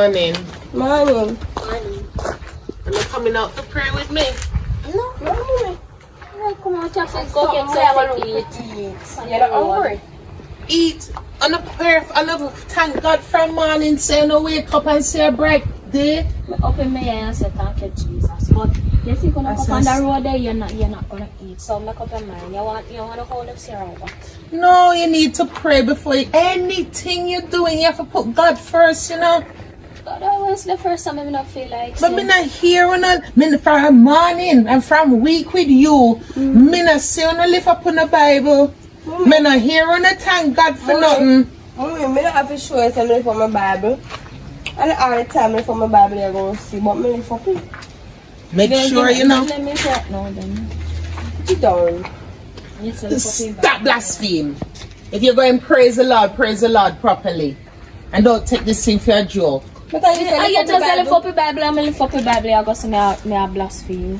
Morning. Morning. Morning. Are you coming out for prayer with me? No, no. Come on, Taffy, go get something to eat. You're not hungry? Eat. On a prayer, on a thank God from morning, say no wake up and say a break day. Open my eye and say thank you, Jesus. But you see, when you come on the road there, you're not gonna eat. So make up your mind. You want to hold up your right. No, you need to pray before anything you're doing. You have to put God first, you know. God always the first time I don't feel like. But me not hear me from morning and from week with you. Me not see when I lift up on the Bible. Me not hear when I thank God for nothing. Me don't have to show you something from my Bible. And all the time from my Bible you're going to see. But me live up it. Make sure you know. Let me say it now then. You don't. Stop blaspheme. If you're going to praise the Lord properly. And don't take this thing for a joke. Because you just lift up the Bible and lift up the Bible, I go say me a blaspheme.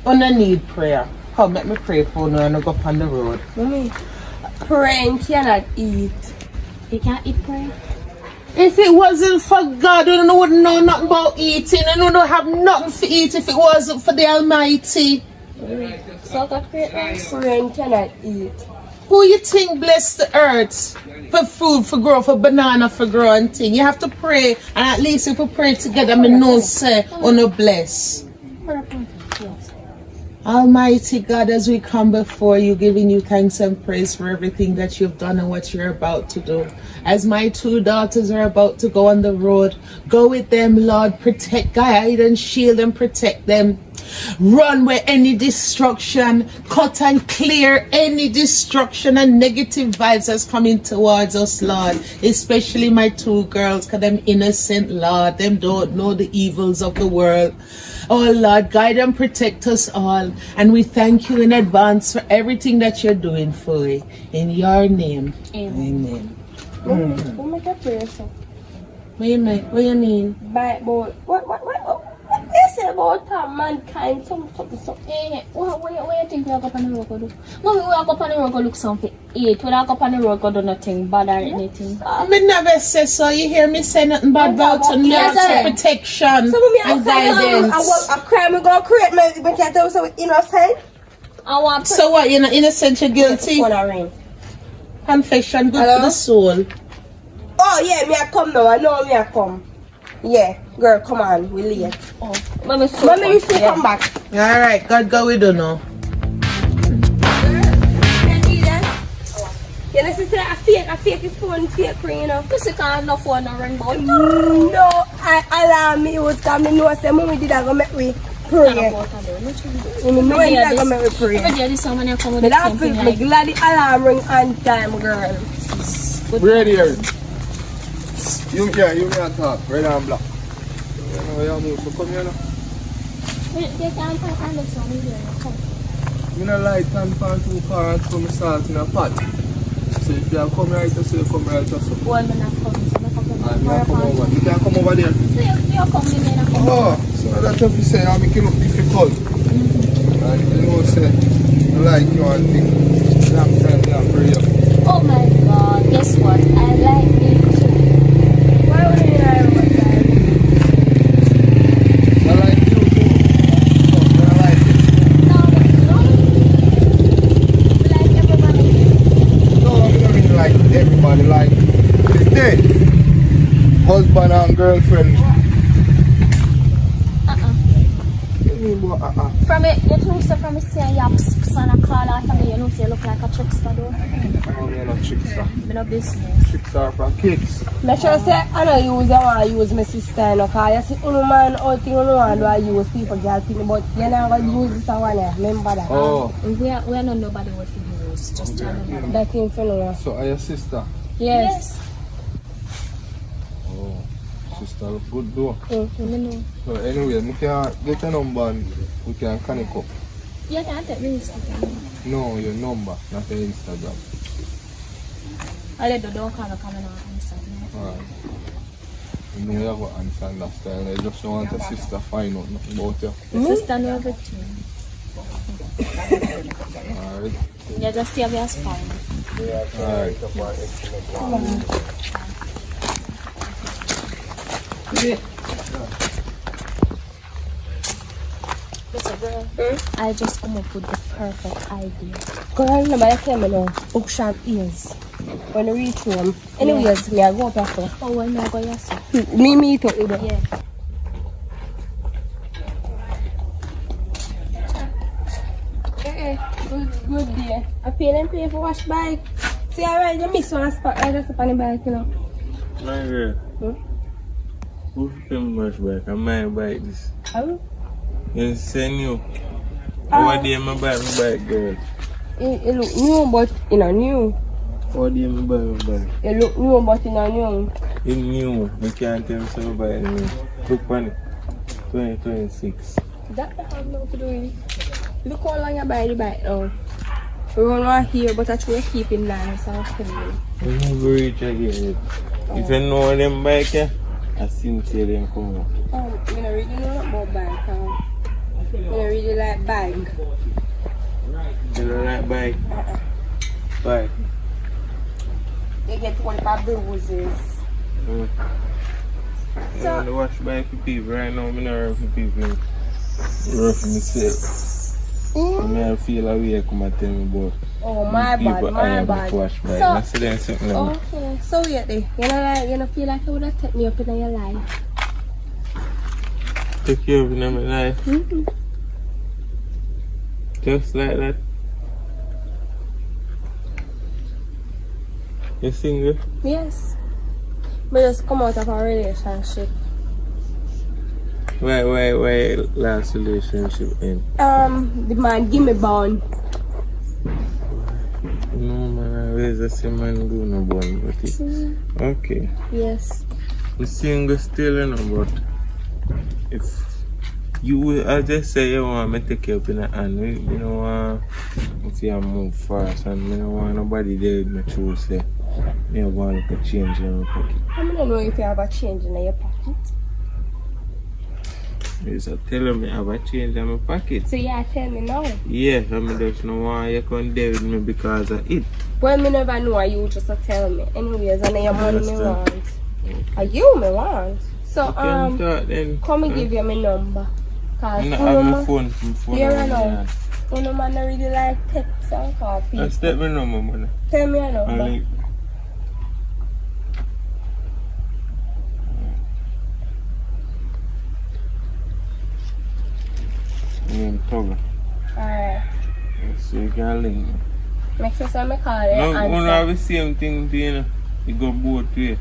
I don't need prayer. Come, let me pray for you and I go up on the road. Mommy, praying cannot eat. You can't eat prayer? If it wasn't for God, I wouldn't know nothing about eating. I don't have nothing to eat if it wasn't for the Almighty. So God create praying cannot eat. Who you think bless the earth for food, for grow, for banana, for grow and thing? You have to pray, and at least if we pray together, me know say, no bless. Yes. Almighty God, as we come before you, giving you thanks and praise for everything that you've done and what you're about to do. As my two daughters are about to go on the road, go with them, Lord. Protect, guide, and shield and protect them. Run where any destruction, cut and clear any destruction and negative vibes that's coming towards us, Lord. Especially my two girls, because them innocent, Lord. Them don't know the evils of the world. Oh Lord, guide and protect us all. And we thank you in advance for everything that you're doing for it. In your name. Amen. We'll make a prayer, so. What you mean? What you mean? What you say about mankind? Something. What you think we are going on the road to do? Mommy, we are going on the road to look something eat. We are going on the road to do nothing bad or anything. I never say so. You hear me say nothing bad about and protection and guidance. A crime we go create me can't tell you so innocent. So what, you're not innocent, you're guilty? Confession, good for the soul. Oh yeah, me I come now. I know me I come. Yeah, girl, come on, we late. Oh, Mommy, you still come back. Alright, God go with you now. You know, sister, I fake his phone, fake ring, you know. Because you can't no phone or ring about. No, I alarm me, it was coming, no, I said, Mommy did I go make me pray. No, I did I go make me pray. But yeah, this someone you come with But I feel like glad the alarm ring on time, girl. Ready here. You can't talk, red and black. You know, you move, so come here now. They can't talk on this one here. You know, light and pan 2 car and some salt in a pot. So if you come right, so you come right also. Well, I'm not coming, so I'm come over. You can come over there. So you're coming in and come over. So that's what you say, I make it look difficult. And you know, say, you like you and things. You have time to pray up. Oh my God, guess what? I like it too. Why would you like what time? I like you too. So, I like it. No. Like everybody. No, I don't mean like everybody, like today. Husband and girlfriend. From it, you know, so from it, say you have son a call out of me, you know, say you look like a trickster though. Oh, you're not trickster. I'm no business. Trickster for kids. Make sure say I know I use my sister, no, because you see, man, all thing you want to use people, girl, thing, but you're not going to use this one, remember that. Oh. We are not nobody what to use, just tell them. That thing for no. So, are your sister? Yes. Oh, sister look good though. Mm-hmm. So, anyway, we can get a number and we can connect up. You can't take me Instagram. No, your number, not your Instagram. I let the door come on Instagram. Alright. You know you have to understand that style. I just want a sister find out nothing about you. Sister know everything. Alright. You just see me as fine. Alright. Come on. Yeah. Listen, girl, I just come up with the perfect idea. Girl, nobody tell me no. Book sharp ears. When you reach home. Anyways, me I go up after. Oh, well, no, go yourself. Me talk with her. Yeah. Good day. I pay them pay for wash bike. See, alright, you miss one spot right just up on the bike, you know. My girl. Who can wash back? I might buy this. Oh? You send you. What day I buy my bike, girl? It look new, but you know new. What day I buy my bike? It look new, but you know new. It's new. You can't tell me so buy it new. Look on it. 2026. That have nothing to do with it. Look how long you buy the bike now. We run right here, but I try to keep it nice and clean. You never reach again. If you know them bike, yeah, I see them come up. I don't really know about bike. I don't really like bike. You don't like bike? Bike. They get one of bruises. So, I want to watch bike for people. Right now, I'm not rough for people. Rough for myself. I feel like we come and tell me about oh, my bad, my bad. So, okay, so wait there. You know feel like you would have taken me up in your life. Take you up in my life? Just like that? You single? Yes. We just come out of a relationship. Why last relationship end? The man give me bond. No man, where's the same man do no bond but it? Okay. Yes. I'm single still, you know, but if you, I just say you want me to take you up in the hand, you don't want if you move fast and I don't want nobody there with me to say you want to change in my pocket. I don't know if you have a change in your pocket. You so tell me I have a change in my pocket. So yeah, tell me now. Yeah, I mean just know why you can't deal with me because of it. Well, me never know, you just tell me. Anyways, I know your money me want. Are you me want? So Talk, then. come and give you my number. Cause I have my phone. Here I know. No man I really like text and call people. Just tell me number, man. Tell me a number. Name Togo. Alright. So you can link me. Make sure I call it. No, we don't have the same thing, you know. You go both ways.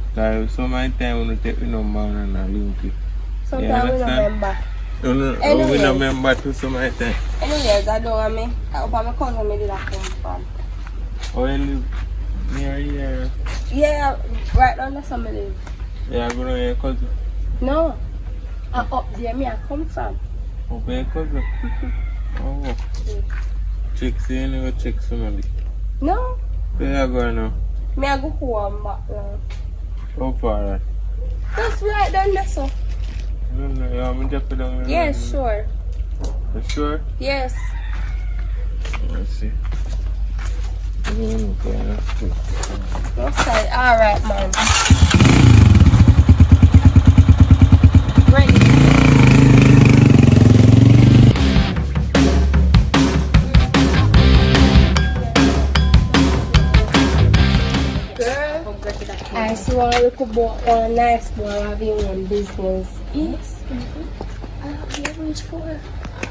Because some of the time when you take the number and I link it. Sometimes we don't remember. No, Anyways. we don't remember to some of the time. Anyways, I don't want me. I hope my cousin me did that come from. Oh, you live near here? Yeah, right down there somewhere live. Yeah, I go to your cousin. No. Up there me I come from. Oh, your cousin? Oh. Chicks, you never check somebody. No. Where you go now? Me I go home back now. How far that? Just right down there so. No, you want me to drop it down there? Yes, sure. You sure? Yes. Let's see. Okay, that's good. Okay, alright man. Ready. I see one little boy, one nice boy having one business. Yes. I have leverage for her.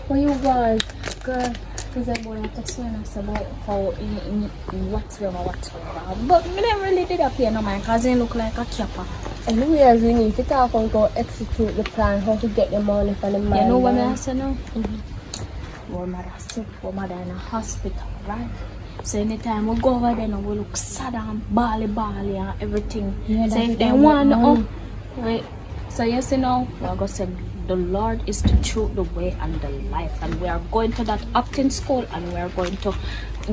Where you going? Girl, because I want to text me and ask about how whatsoever. But I never really did that pay no mind because he look like a capper. Anyways, we need to talk and go execute the plan, how to get the money from the man. You know what I say now? Our mother sick, our mother in a hospital, right? So anytime we go over there, we look sad and bally and everything. Yeah, so if they want to, right? So you see now, we are going to say the Lord is the truth, the way, and the life. And we are going to that acting school and we are going to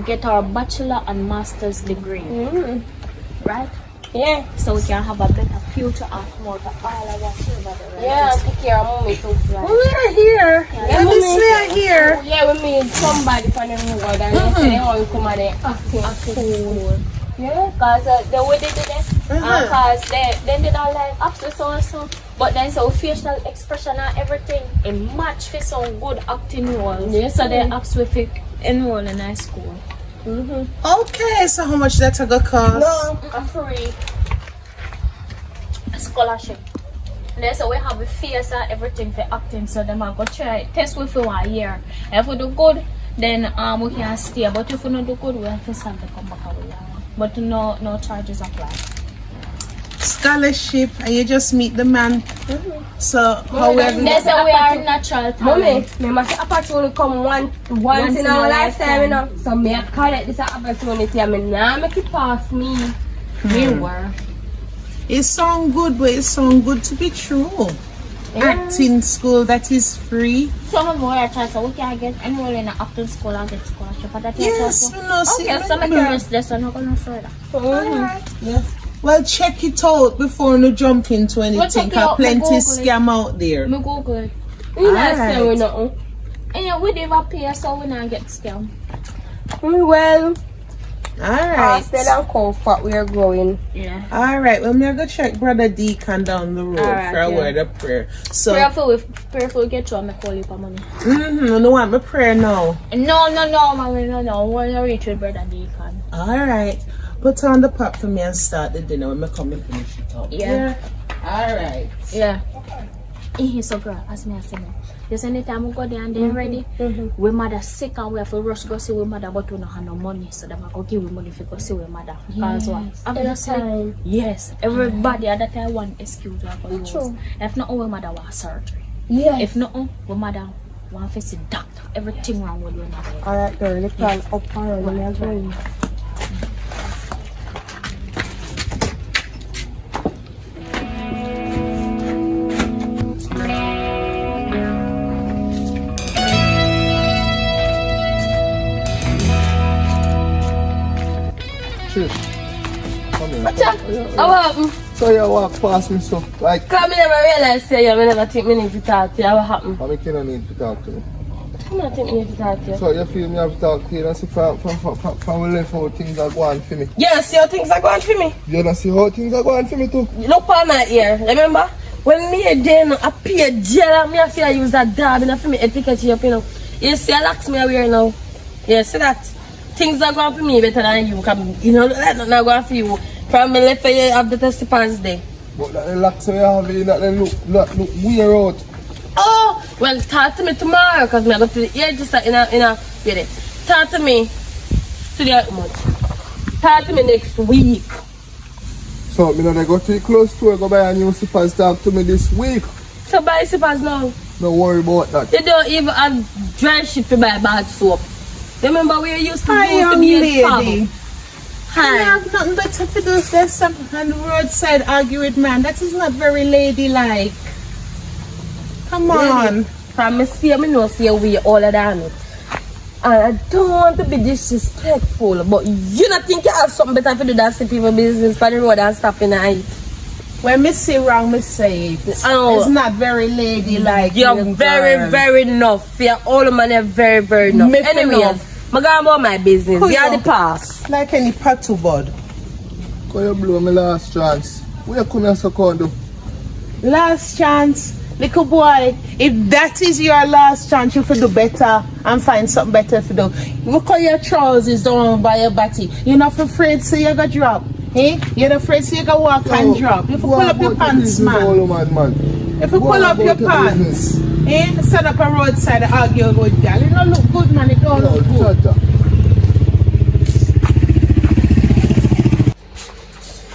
get our bachelor and master's degree. Right? Yeah. So we can have a better future and more to all of us over there. Right? Yeah, take care of mommy too. Right. We are here. Let me stay here. Yeah, we meet somebody from the road and they say they want to come and they acting school. Yeah. Because they would did it. Because they did all like access also. But then so facial expression and everything, it match for some good acting roles. Yes, so they asked if it enroll in high school. Okay, so how much that gonna cost? No, a free scholarship. And then so we have a face and everything for acting, so them are go try test with for 1 year. If we do good, then we can stay. But if we not do good, we have to start to come back away. But no charges apply. Scholarship, and you just meet the man. So how we are They say we are natural Mommy, talent. me must opportunity come once in our lifetime, you know. So me I collect this opportunity and me now make it pass me. We were. it sound good, but it sound good to be true. Acting school that is free. Some of our child, so we can get enrolled in an acting school and get scholarship for that. Yes, also. you know, see, Okay, so make the rest lesson not going further. well, check it out before you jump into anything. check it Cause out, plenty Google it. scam out there. Me Google it. You not Alright. saying nothing. And yeah, we never pay, so we not get scammed. Well, Alright. hostel and comfort we are going. Yeah. Alright, well, I'm gonna check Brother Deacon down the road Alright, for a yeah. word of prayer. So, Prayerful we get through and me call you for money. no want my prayer now. No, mommy, no. We're gonna reach with Brother Deacon. Alright. Put on the pot for me and start the dinner when I come and finish it up. Yeah. Alright. Yeah. So girl, as me I say now, just anytime we go there and they're ready, we mother sick and we have to rush go see we mother, but we don't have no money, so them go give we money for go see we mother. Because what? Obviously, yes, everybody at that time want excuse or go use. If not, we mother want surgery. Yeah. If not, we mother want to see doctor. Everything wrong with we mother. Alright, girl, let's plan up and let me as well. Chief, come here. So you walk past me, so like, Because I never realized say you, I never think me need to talk to you. What happened? how many don't need to talk to me? I don't think me need to talk to you. So you feel me have to talk to you and see from we left how things are going for me. Yeah, see how things are going for me. You don't see how things are going for me too. Look on my ear, remember? When me then appear jail, me I feel I use a dab and I feel me etiquette up, you know. You see, I locks me away now. Yeah, see that? Things are going for me better than you. You know, that's not going for you. From me left for you have the testimonies there. But that the locks we have in that they look weird out. Oh, well, talk to me tomorrow because me I go to the hairdresser in a get talk to me today. Talk to me next week. So me know they go to the clothes store, go buy a new slippers, talk to me this week. So buy slippers now. Don't worry about that. They don't even have dry shit to buy bad soap. Remember we used to Hi, use to young be a lady. farm. I Hi. have nothing better to do than some on the roadside argue with man. That is not very ladylike. Come on. From me see me know see we all of that. And I don't want to be disrespectful, but you not think you have something better to do than see people business for the road and stop in the night. When me say wrong, me say it. Oh. It's not very ladylike. You're young very, girl. very enough. You're all the money very, very enough. Me for Anyways, enough. I'm going about my business. Who You're you? the past. Like any patu bud. Cause you blow me last chance. Where come you so come do? Last chance. Little boy, if that is your last chance, you should do better and find something better to do. Look at your trousers down by your body. You're not afraid to say you go drop. Eh? You're not afraid to say you go walk and drop. If you pull up your pants, man. If you pull up your pants, eh? Stand up a roadside and argue with girl. It don't look good, man. It don't look good.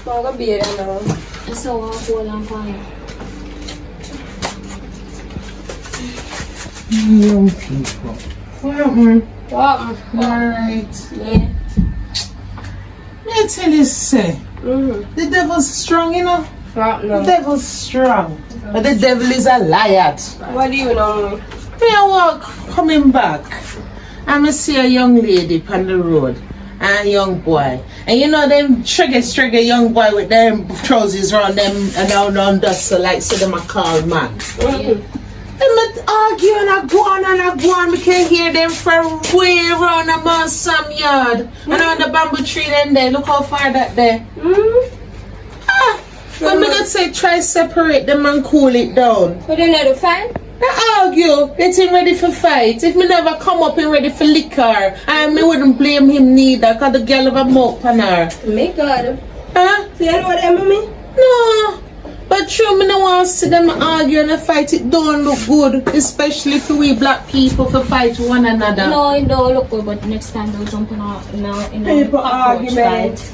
I'm going to be here now. So I'll hold on fire. Young people. Alright. Yeah. Let me tell you, say, the devil's strong, you know? The devil's strong. But the devil is a liar. What do you know? Me I walk coming back and I see a young lady on the road and a young boy. And you know them struggle young boy with them trousers around them and down dust so like so them a call man. Them argue and I go on. We can hear them from way around the Mansam yard. And on the bamboo tree then there. Look how far that there. When me gonna say try separate them and cool it down. But then they fight? They argue, getting ready for fight. If me never come up and ready for liquor, and me wouldn't blame him neither, cause the girl have a mouth on her. Me God. Huh? So you know what I mean? No. But true, me no want to see them argue and fight. It don't look good, especially for we black people for fight one another. No, it don't look good, but next time they'll jump in a People argument.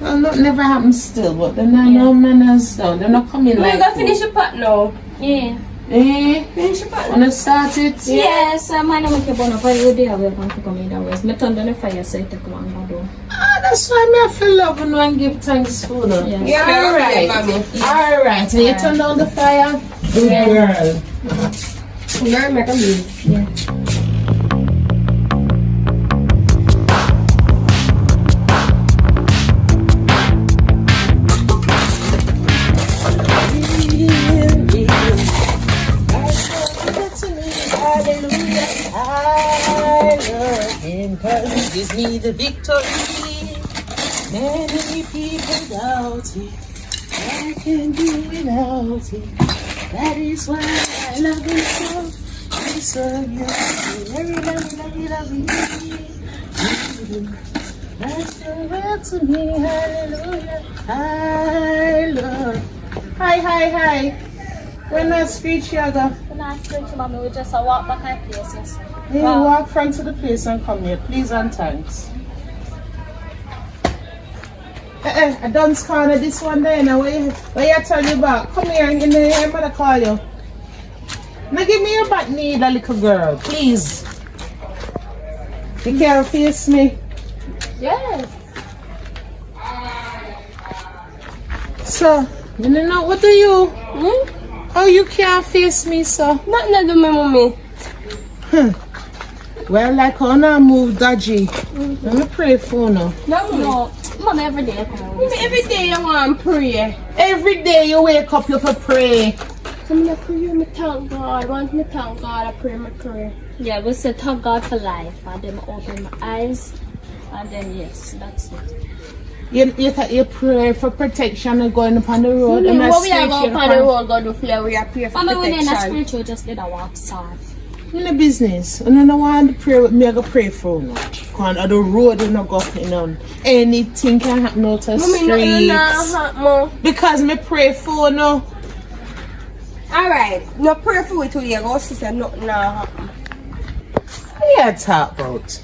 Well, that never happens still, but they're not no manners down. They're not coming like You gonna finish your pot now? Yeah. Finish your pot. Wanna start it? Yes, I'm gonna make a bun up. I will be able to come in that way. I turn down the fire so it take one more. That's why me I feel love and give thanks for them. Yes. Yeah, Alright. Alright. So you turn down the fire? Good girl. Girl, make a move. Yeah. Gives me the victory. Many people doubt it. I can do without it. That is why I love you so. It's so you. Love you. That's the word to me. Hallelujah. Hi, Lord. Hi. When I screech, Yaga. When I screech, mommy, we just walk back my place, yes. Yeah, wow. Walk front to the place and come here, please and thanks. I don't corner this one there now. Where you turn your back? Come here and give me your mother call you. Now give me your back needle, little girl, please. You can't face me. Yes. So, you know what do you? Oh, you can't face me, so. Nothing to do, mommy. Well, like when I move dodgy, let me pray for now. No, mom, every day I come out. Every day I want to pray. Every day you wake up, you for pray. So I'm pray, I thank God. Once I thank God, I pray my prayer. Yeah, we say thank God for life. And then open my eyes. And then, yes, that's it. You pray for protection and going upon the road. Mommy, what we are going upon the road, God will fly, we are praying for Mama, when in a protection. spiritual, just did a walk soft. In the business, and I don't want to pray with me, I go pray for you. Because on the road, you know, go, anything can happen out the street. Because me pray for you. Alright, no pray for it till you go, sister, nothing happen. What are you talking about?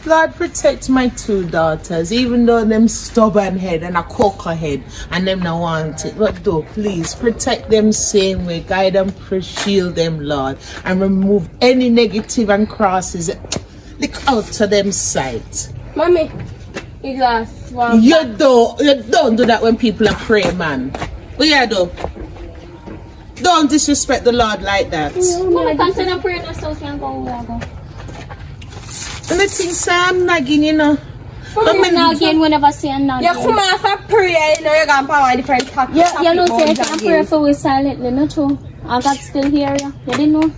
Lord, protect my two daughters, even though them stubborn head and a cocoa head, and them not want it. But though, please, protect them same way, guide them, shield them, Lord, and remove any negative and crosses. Look out to them sight. Mommy, you lost one. You don't do that when people are praying, man. What you do? Don't disrespect the Lord like that. Mama, continue praying so we can go where I go. And the thing say I'm nagging, you know. I'm nagging whenever I say I'm nagging. You come off a prayer, you know, you're going to power different topics. Yeah, you know, say I can pray for we silently, not true. And God still hear you. You didn't know?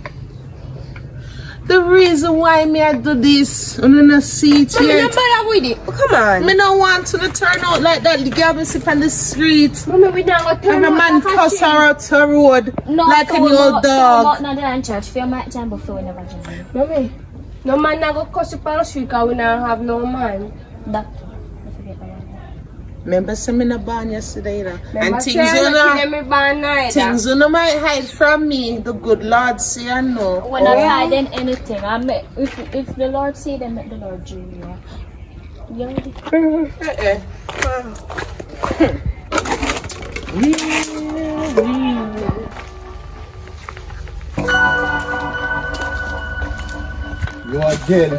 The reason why me I do this, I'm gonna see it Mommy, yet. don't bother with it. Come on. Me don't want to turn out like that. The girl me sit on the street. Mommy, we don't go turn And a man cuss her out to the road No, like an old dog. No, not in church. Fear my time before we never join. Mommy, no man not go cuss you on the street because we don't have no man. That. I forget that one. Remember some in a barn yesterday, you know? And Remember things things you know might hide from me. The good Lord see and know. We're not hiding anything. If the Lord see them, make the Lord dream you. You again.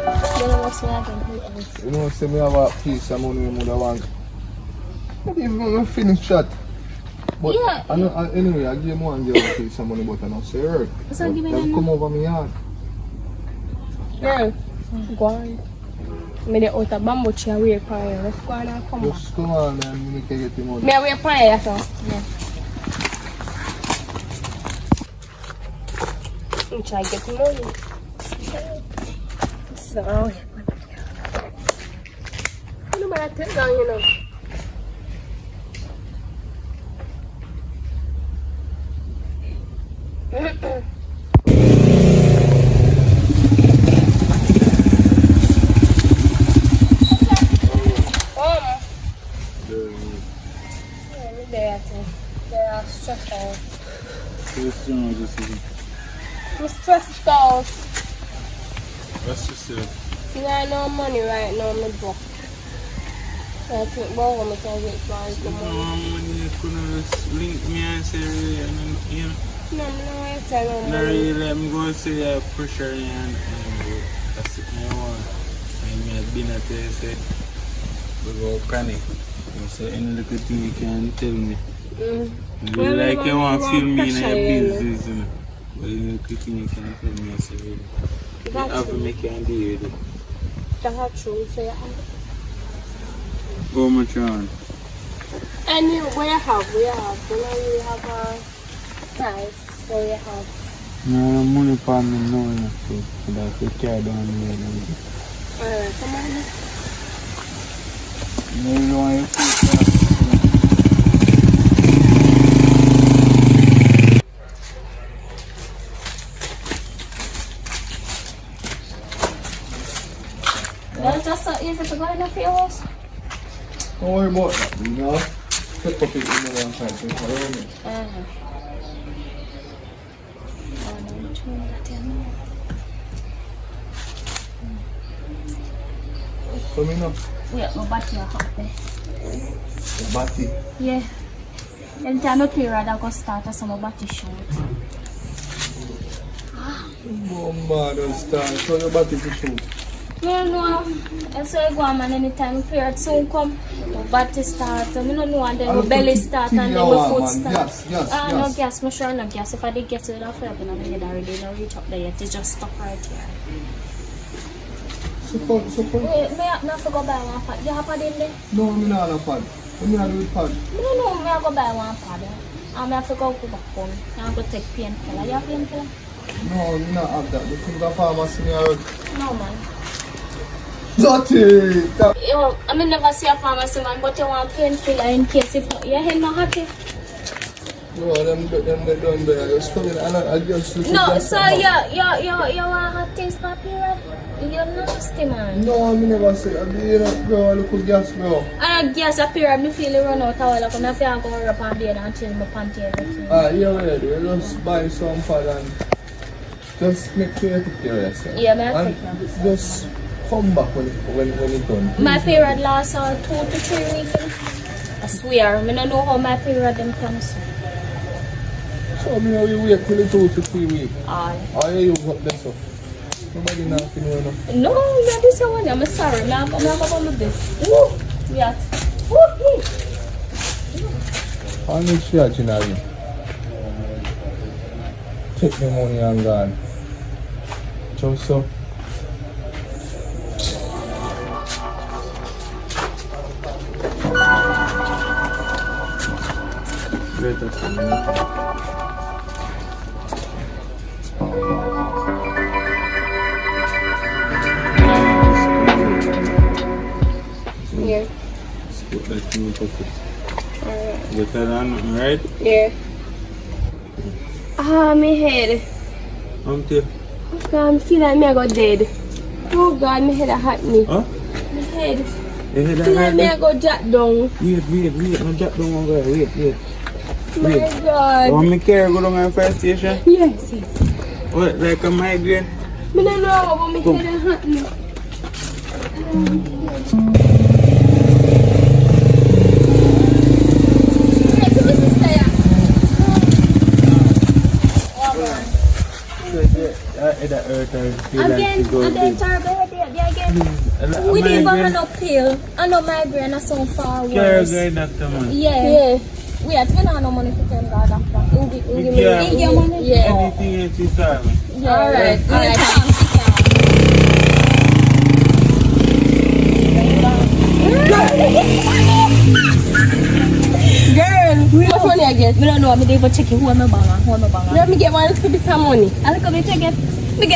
You You know, say me have a piece of money with the one. Not even finish shot. But Yeah. Anyway, I give one girl a piece of money, but I don't say her. So give me They'll that come over me yard. Girl, go on. Me the out of bamboo tree away from you. Let's go on and come back. Just come on and we can get the money. Me away from you, so. I'm trying to get money. So, you know what I tell down, you know. They're stressed out. I'm stressed out. What's yourself? You got no money right now, my book. I think both of them can get flies the money. Money, you couldn't link me and say, you know. No, I'm not going to tell no No, money. really, I'm going to say pressure and that's it I want. And I've been at it, say, we go panic. You say, any little thing you can tell me. You like you want to film me in a business, you know. But any little thing you can tell me, I say, really. You have to make you deal with it. That's true, so yeah. How much you want? And we have, you know, we have a price, so we have. No money for me now, so that you carry down the Alright, come on. no, you want your food. That's just so easy to go in the fields. Don't worry about that, you know. Pick up it in the one time. Coming up. Wait, my body are hot there. The batty. Yeah. Anytime my period I go start, I saw my body short. Bomba don't start. So your batty to shoot. No. And so I go on and anytime my period soon come, my body start. I don't know and then my belly start and then my foot start. Yes. No gas, I'm sure no gas. If I did get it off, I'd be in my head already. No reach up there yet. It's just stuck right here. Support. Wait, may I have to go buy one pad? You have a pad in there? No, I'm not a pad. I'm not a pad. No, may I go buy one pad? I have to go back home. I have to take painkiller. You have painkiller? No, I'm not have that. You think the pharmacy near. No, man. Dirty! Yo, I mean never see a pharmacy, man, but you want painkiller in case if your head not happy. No, them done there. You're studying against the No, so you want hot things for period? You're nasty, man. No, I never say. I mean, you know, girl, look at gas, bro. And gas a period, me feel it run out of all. Like, I feel go up on bed and change my panty everything. Yeah, what you do? Just buy some pad and just make sure you take care of yourself. Yeah, man, I and take care of myself. just come back when it's done. My period lasts 2 to 3 weeks. I swear, I don't know how my period them comes. So, you know, you wait till 2 to 3 weeks. All. Or you use up this stuff. Nobody now can know enough. No, yeah, this one. I'm sorry. I'm going to do this. Woo! Yeah. Woo! How much you actually have? Take the money and gone. Just so. Yeah. Put that in your pocket. Get that on, right? Yeah. My head. Until. God, I feel like me I got dead. Oh God, my head a hurt me. Huh? My head. You hear I feel like that? me I got jack down. Wait. No drop down over there. Wait. My God. Want me carry go down on fire station? Yes. What, like a migraine? I don't know, but my head a hurt me. That hurt her. Again, we didn't even have no pill. I know migraine is so far Carry worse. guy doctor, man. Yeah. Wait, we don't have no money for $10 doctor. Yeah. Give money? Yeah. Anything else you tell me. Yeah. Alright. Girl, we must much money I get? Me don't know. Me dey even check it. Who am I banga? Let me get one little bit of money. I look at me to get. Me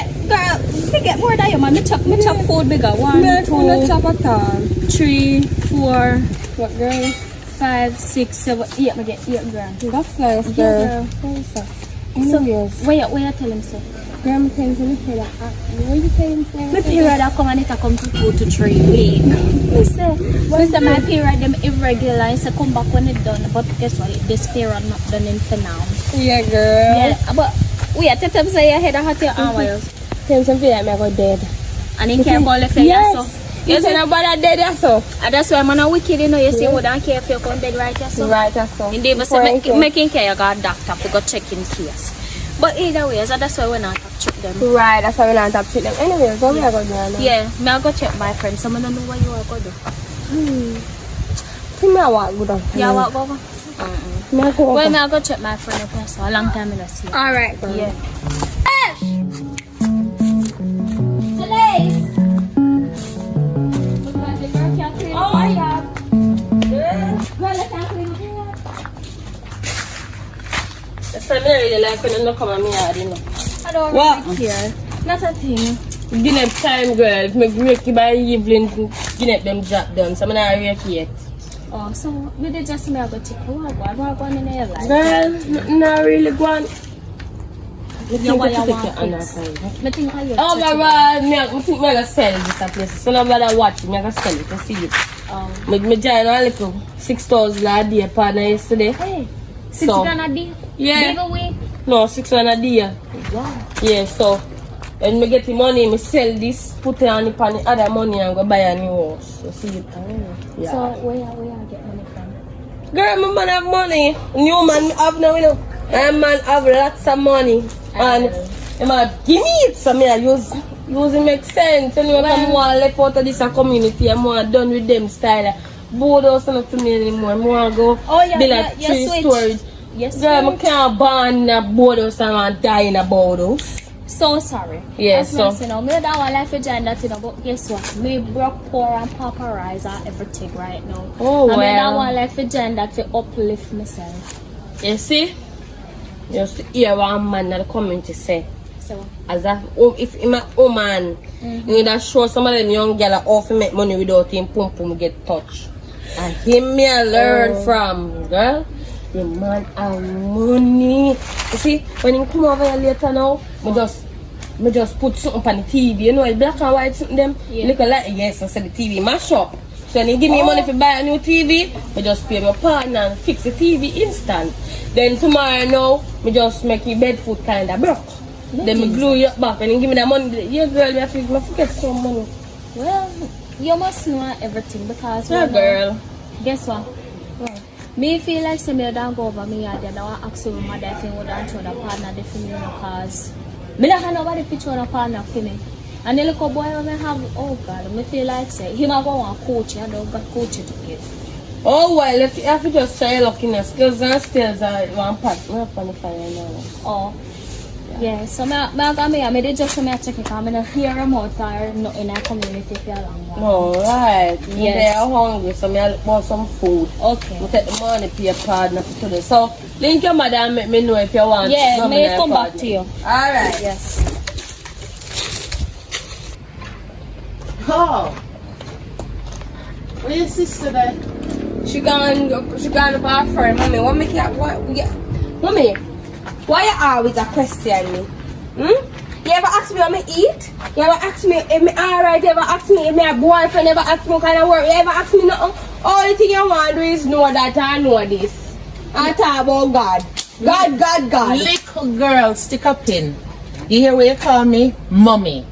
get more than you, man. Me chop food bigger. 1, Me 2, not chop at all. 3, 4, What girl? 5, 6, 7, 8. Me get 8 grand. That's nice, Yeah, girl. girl. So, Where you tell him so? girl, I'm telling you, what you saying? My period I come and it come to 2 to 3 weeks. Me say my period them irregular. I say come back when it done. But guess what? This period not done in for now. Yeah, girl. Yeah, but we at the time say your head hot your arm wires. Tell me something like me I go dead. And he can't go left Yes. so. You say nobody dead or so? And that's why I'm not wicked, you know. You see, we don't care if you come dead right or so. Right or so. And they even say, making care you got a doctor to go check in case. But either way, so that's why we're not check them. Right, that's why we don't have to treat them. Anyway, so we are going to do now. Yeah, me I go check my friend. Someone don't know what you are going to do. See me I walk good on. Yeah, what go? Me I go Well, over. me I go check my friend up here, so a long time I don't see her. Alright, girl. Yeah. Oh, yeah. That's why I really like when you don't come at me hard, you know. I don't What? really care. Not a thing. Give them time, girl. If me break you by evening, give them job done. So I'm not ready yet. Oh, so we did just me I go check what going in your life. Girl, not really going. You want your one fix. Me think how you Oh my check god, I think I'm gonna sell this place. So nobody watch me, I'm gonna sell it, I see it. Me join a little 6,000 a day partner yesterday. Hey, So, 6 grand a day? yeah. Giveaway? No, 600 a day. Wow. Yeah, so when me get the money, me sell this, put it on the other money and go buy a new house. You see it? Yeah. So where you get money from? Girl, my man have money. New man have now, you know. And man have lots of money. And he might give me it, so me I use it make sense. And you come want left out of this community, I'm more done with them style. Board house not to me anymore. I want to go build a 3 storage. Yes, Girl, I can't born in a board house and I die in a board house. So sorry. Yeah, As so. you know, me don't want life to join that, you know, but guess what? Me broke, poor and pauperize and everything right now. Oh, and well. me don't want life to join that to uplift myself. You see? Just hear what a man in the community say. So As a, if I'm a woman, you know, show some of them young girls how to make money without him pum pum get touched. And him me I learn from, girl. The man have money. You see, when him come over here later now, me just put something on the TV, you know, it's black and white something them. Yeah. Look like yes, I said the TV mash up. So when he give me money to buy a new TV, I just pay my partner and fix the TV instant. Then tomorrow now, me just make your bed foot kinda broke. Then me glue you back and he give me the money. Yeah, girl, me have to get some money. well, you must know everything because Yeah, right now, girl. guess what? Well, me feel like some me don't go over me yard and I ask my mother if he would answer the partner for me because me don't have nobody picture a partner for me. And the little boy when I have, oh God, me feel like say him I go and coach, I don't got coaching to give. Oh well, if you have to just try looking at skills and skills are one part. I'm not funny for you now. Oh. Yeah, so me did just me check it. I'm not hear them out or not in a community for a long while. Alright. Yes. They are hungry, so me look for some food. Okay. We take the money for your partner for today. So link your mother and make me know if you want. Yeah, some may of I come their back to you. Alright. Yes. Oh. Where your sister there? She gone to her friend. Mommy, what make you Mommy, why you always a question me? You ever ask me what me eat? You ever ask me if me alright? You ever ask me if me a boyfriend? You ever ask me what kind of work? You ever ask me nothing? All the thing you want to do is know that I know this. I talk about God. God. Little girl, stick a pin. You hear what you call me? Mommy.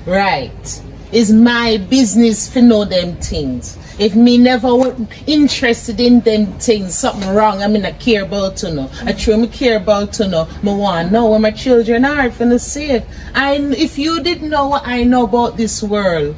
Right. It's my business to know them things. If me never were interested in them things, something wrong, I mean I care about to know. I truly care about to know. I want to know where my children are for the safe. If you didn't know what I know about this world,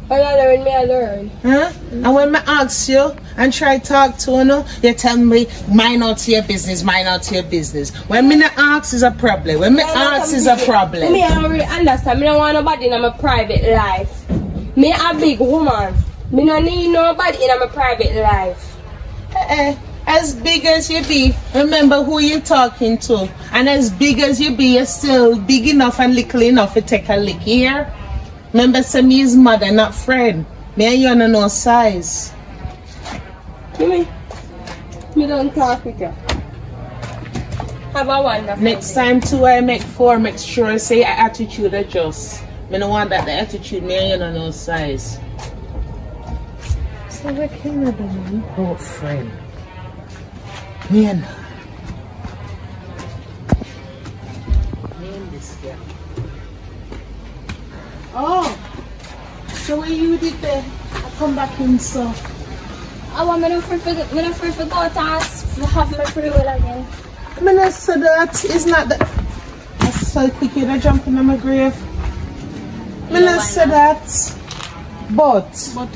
When I learn. huh? And when I ask you and try to talk to you, you tell me, mine out your business, mine out your business. When me not ask is a problem. When me ask is a problem. Me, I don't really understand. Me don't want nobody in my private life. Me a big woman. Me don't need nobody in my private life. as big as you be, remember who you're talking to. And as big as you be, you're still big enough and little enough to take a lick here. Remember, say me is mother, not friend. Me and you are no size. Me don't talk with you. Have a wonderful Next day. time too, I make 4, make sure I say attitude adjust. Me no want that the attitude, me and you are no size. So what kind of man? Oh, friend. Me and this girl. Oh, so when you did that, I come back in so. I want me to free to go to have my free will again. I mean, I said that it's not that. I saw quick you to jump in my grave. I mean, I said that. But what?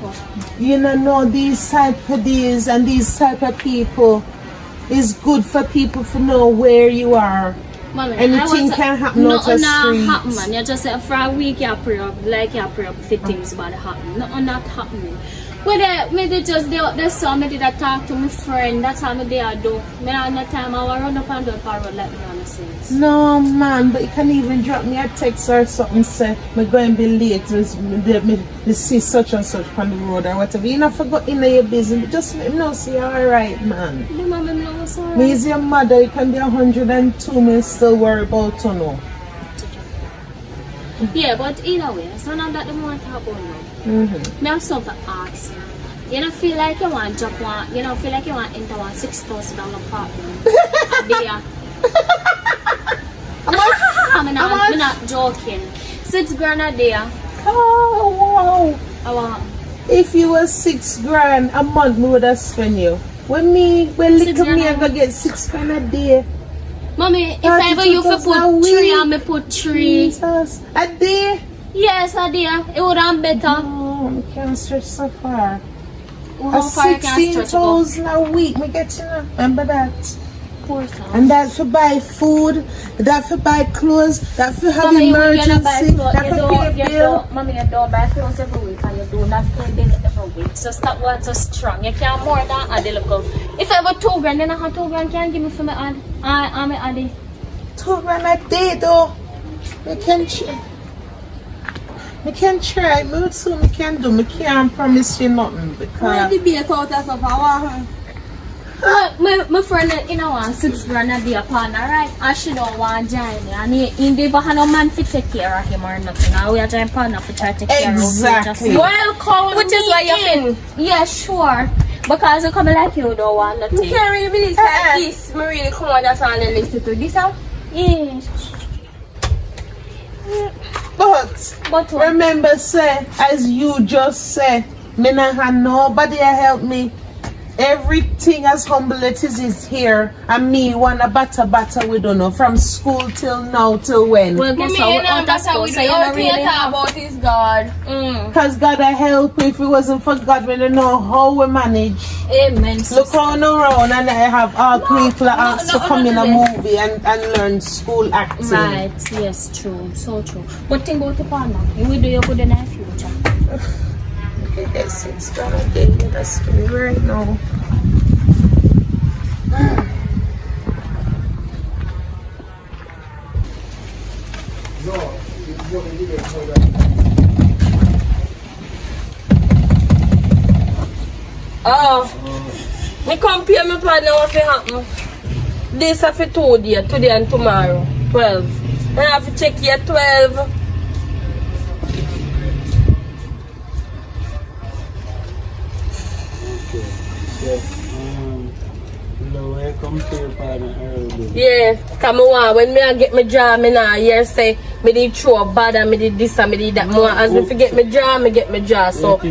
you know these type of days and these type of people is good for people to know where you are. Mommy, Anything can happen out the Nothing happen, street. man. You just say for a week you pray up, like you pray up for things about to happen. Nothing not happening. But me just they saw me did I talk to my friend. That's how me they I do. Me at that time I run up and down parrot like me on the sense. No man, but you can even drop me a text or something say me going to be late. Me see such and such on the road or whatever. You not forgot in your business. Just let me know say you're alright, man. The mama know what's alright. Me is your mother. You can be 102. Me still worry about you know. Yeah, but either way, it's not that the more talk about now. Me have something to ask you. You don't feel like you want to drop one, you don't feel like you want to enter one $6,000 apartment a day. I'm not joking. $6,000 a day. Oh wow! I want If you were $6,000 a month, me would have spent you. When little me, I gonna get $6,000 a day. Mommy, if ever you could put 3 and me put 3. Jesus, a day? Yes, a day. It would have been better. Oh, I can't stretch so far. How far you can stretch it go? 16,000 a week, me get you know. Remember that? Poor son. And that for buy food, that for buy clothes, that for have Mommy, emergency, that for pay bill. Mommy, you don't buy clothes every week and you do not pay bill every week. So stop being so strong. You can't more than add a little. If I have $2,000, then I have $2,000 can give me for my add. I'm add. $2,000 a day though. We can try. Me can try, me too, me can do. Me can't promise you nothing because be a coat as of our My friend, you know, $6,000 a day partner, right? And she don't want to join me. And he never had no man to take care of him or nothing. And we are trying partner to try to take care of him. Exactly. Welcome. Which is why you're in. Yeah, sure. Because you come like you don't want You nothing. can't really believe that this. Me really come on just and listen to this. Yeah. but remember say, as you just said, me not have nobody to help me. Everything as humble it is here, and me wanna batter we don't know from school till now till when. Well, guess what? We're out of school, so you don't really talk have. about this God. Cause God a help. If it wasn't for God, we don't know how we manage. Amen. Look how around and I have all people that ask to come in a no. movie and learn school acting. Right, yes, true, so true. But think about the partner. You will do your good in the future. Okay, that's $6 a day with us to me right now. Oh, me compare my partner what will happen. This have for 2 days, today and tomorrow, 12. I have to check here 12. Yeah, come on. When me I get my job, me now here say me did throw bad and me did this and me did that. More as me forget my job, me get my job. So no,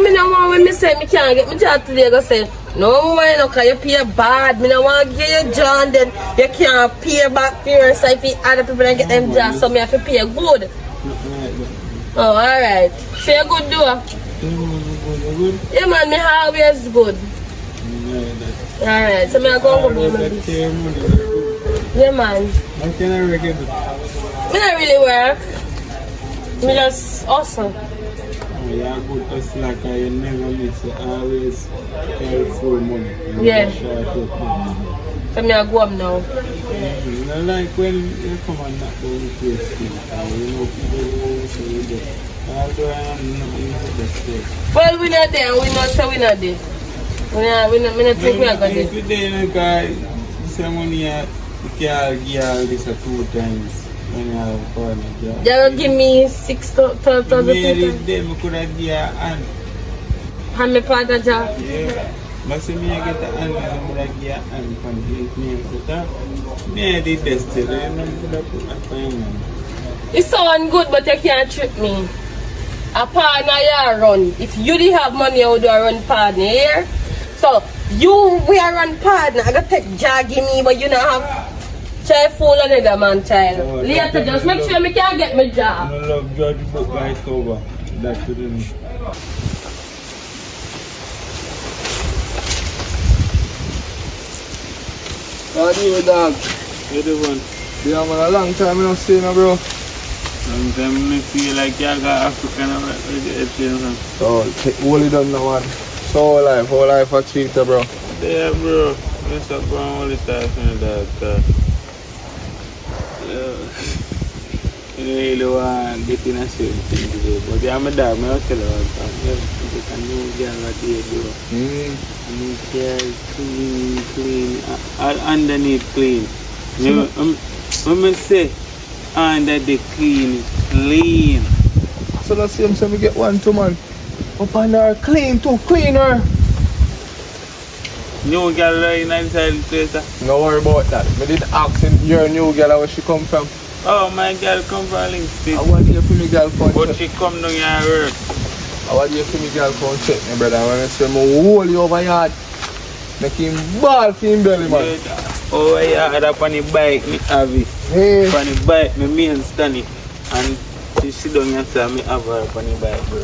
me no want when me say me can't get my job today. I go say no, why no? Cause you pay bad. Me no want to get your job, then you can't pay back for your side for other people and get them jobs. So me have to pay good. Oh, alright. So you good do? Yeah, man. Me always good. Alright, so I'm going to go with this. Yeah, man. How can I reckon? Me not really work. Me just awesome. You are good hustler because you never miss. You always carry full money. Yeah. Short up money. So me I go up now. You like when you come and knock down the place, you know people who say you do. Although I am not in the state. Well, we not there. We not so we not there. We not think we are going there. Today, guy, this money you can give all this 2 times when you have a partner. They will give me 12,000 Maybe them could have given a hand. and my partner job. Yeah. But see me I get a hand and I would have given a hand from the name. But me the best still. I don't put a finance. It sound good, but you can't trick me. A partner you run. If you didn't have money, you would run partner here. So we are run partner. I got take jaggy me, but you don't have child full another man child. Oh, Later, just make sure I can get my job. I love judge book by over. That's what it is. How do you, dog? You're the one. Yeah, man, a long time I don't see you, bro. Sometimes I feel like you got African or So, hold it down now, man. So, whole life a cheater, bro. Yeah, bro. Let's up around all the time and that. You really want to get in a certain thing today. But yeah, my dad, I was telling you, there's a new girl right here, bro. New girl, clean, all underneath clean. You know, when I say under the clean. So, let's see him say we get 1, 2, man. Up under clean, too cleaner. New girl right inside the place. No worry about that. I did ask your new girl where she come from. Oh, my girl come from Linkston. I want you for me girl come But she come down here and work. I want you for me girl come check me, brother. When I say I hold you over yard, make him ball for him belly, man. Oh, yeah, I had on the bike, me have it. Hey. On the bike, me and Stanley. And she sit down and say, me have her on the bike, bro.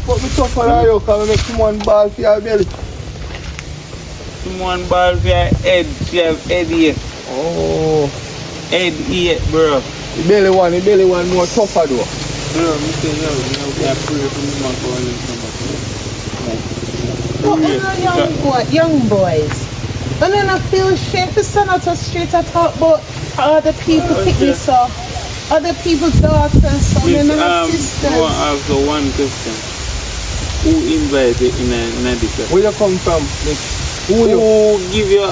But me tough for her, because I make him one ball for your belly. One ball for your head, she have head here. Oh. Head here, bro. The belly one more tougher though. Bro, me say, yo, we have pray for me, man, for all this. Young boys. And then I feel shame to stand out the street and talk about other people picking so other people's daughters, so Miss, they're not sisters. I want to ask one question. Who invited in a this? Where you come from, Miss? Who give you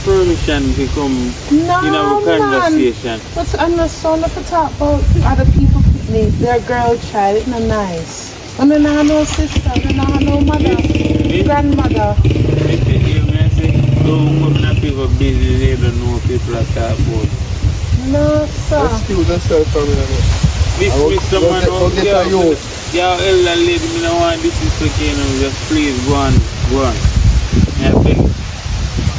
permission to come in our conversation? But I'm not so enough to talk about other people picnic. They're girl child, it's not nice. And then I have no sister, and I have no mother, grandmother. People busy, they don't know people are talk about. No, sir. Excuse yourself for me. This someone go get a youth. Yeah, elder lady, me don't want this is okay, just please go on. Yeah, beg.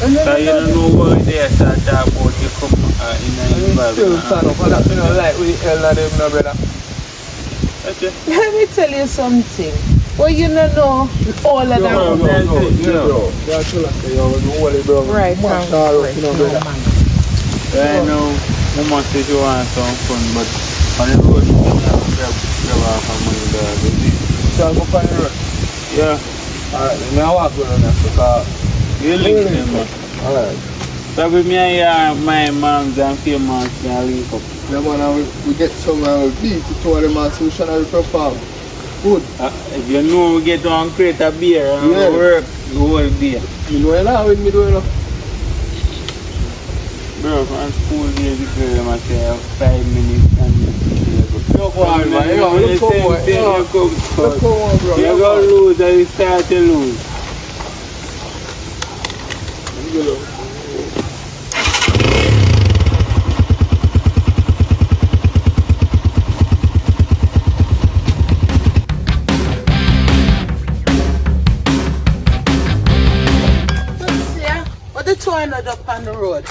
So you don't know what they are talk about, you come in the environment. Still stand up, and that's you know, like with elder them, no, brother. Okay. Let me tell you something. Well, you don't know all of them. No, bro. Yeah, tell us, you know, holy, bro. Right, Much right, you know, brother. I know, woman says you want some fun, but on the road, you have to grab off a money there. Shall I go on the road? Yeah. Alright, let me walk with them, because You link them, man. alright. So with me and my moms and few moms can link up. Yeah, man, we get some beef to two of them and so we shall perform. Good. If you know we get on create a beer and we work the whole day. You know you know with me doing it. Bro, from school days you girl must say 5 minutes and No, boy, man. you Let's go on, bro. You're going to lose and you start to lose. What the two ended up on the road?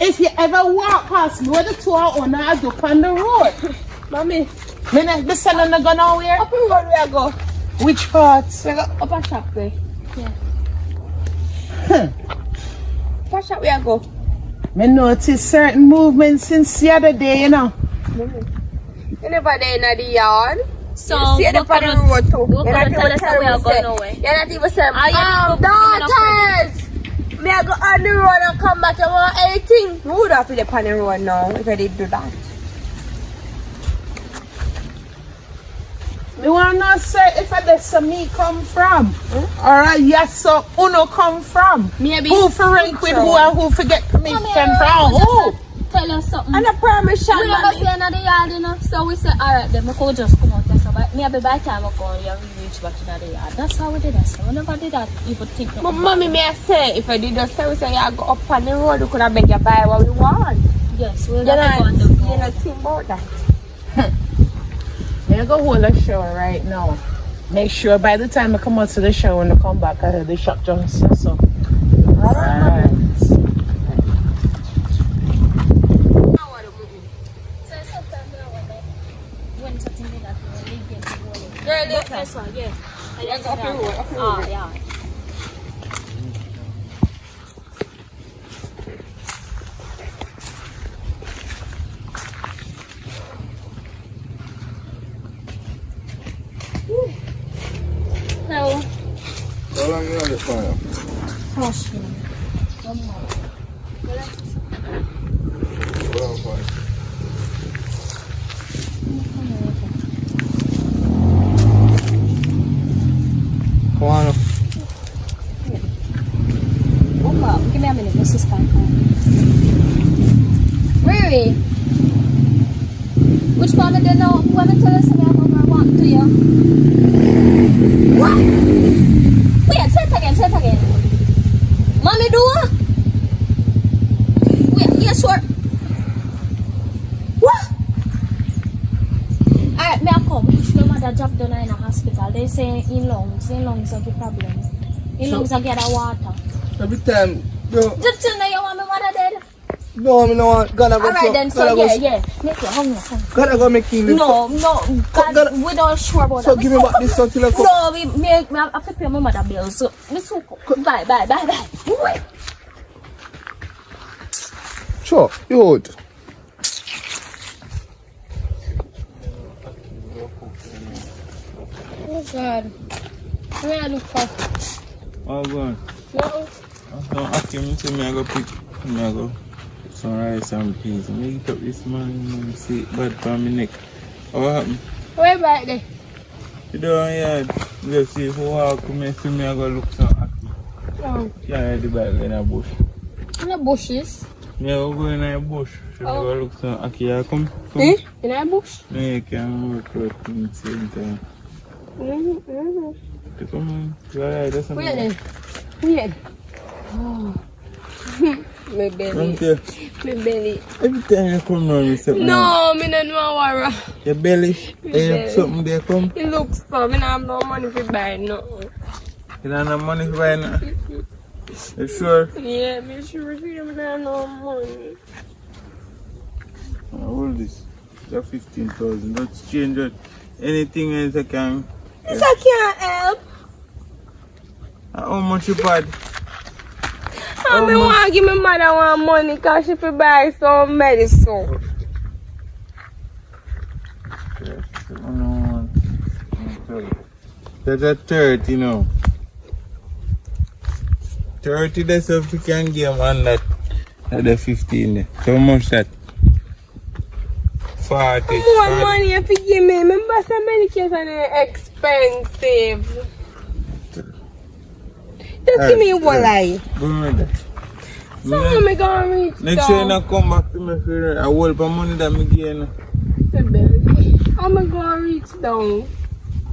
If you ever walk past me, what the two are on up on the road? Mommy, Me not be selling the gun nowhere. up in where we are go? Which parts? We go up a shop way. Yeah. Up a shop we are go. Me notice certain movements since the other day, you know. You never there in the yard. So You see the on the road too. We're You're gonna not tell even us that we are going telling nowhere. me. You're not even saying, Are you daughters! Me I go on the road and come back and want anything. You would have to live on the road now if I did do that. Me wanna say if that's me come from, or a yes so uno come from. Maybe Who for rank with who and who forget permission from who? Tell us something. And a permission, We never mommy. see another yard, you know. So we say, alright, then we could just come out there. So but maybe by the time we go, you reach back to the yard. That's how we did that. So we never did that. You would think. But mommy, may I say, if I did just say, we say, yeah, go up on the road, we could have beg you buy what we want. Yes, we'll You have to go on the know, road. you know, think about that. Me go hold a show right now. Make sure by the time I come out to the show when I come back, I heard the shop Johnson. So, alright. Girl, Yes, sir, yeah. Yes, up the road, up the road. Yeah. Hello. How long you have it for? Hush. Come on up. Give me a minute. This is fine. Really? Which one of them know? When I tell us about what I want to you? What? Wait, say it again. Mommy, do what? Wait, yeah, sure. What? Alright, me I come. Which my mother dropped down in a hospital. They say in lungs are the problem. In lungs I get a water. Every time, yo, Just tell me you want me mother dead? no, me no want. Gotta go. Alright then, so yeah. Make your hungry. Gotta go make him live. No, Gotta- we don't sure about So that. give me back this until I come. No, me have to pay my mother bills. So, me so bye. Wait. Sure, you hold. Oh God. Where I look for? All gone. No. So after me say me I go pick some rice and peas. Me eat up this man see it bad for my neck. What happened? Where back there? You don't yard. Just see who walk come and see me I go look some happy. Oh. Yeah, the back in a bush. In the bushes. Me I go in a bush. So me go look some aki. I come. Eh? In a bush? No, you can work out in the same time. Mm-hmm. Come on. You alright? That's Where then? Where? Oh. My belly. Come here. My belly. Every time you come round, you say, No, me don't know what. your belly, you have something there come. It looks so. Me don't have no money to buy no. You don't have money for it now? You sure? Yeah, me sure me don't have no money. Hold this. You're 15,000. Let's change it. Anything else I can. Yes, I can't help. How much you bad? I me want to give my mother one money because she could buy some medicine. That's a 30 now. 30 that's if you can give on that. At the 15 there. So much that? 40. More money if you give me. Remember some medication are expensive. Just give me one lie. Go with that. So me gonna reach Next year you come back to me for a whole of money that me give you. I'm gonna reach down.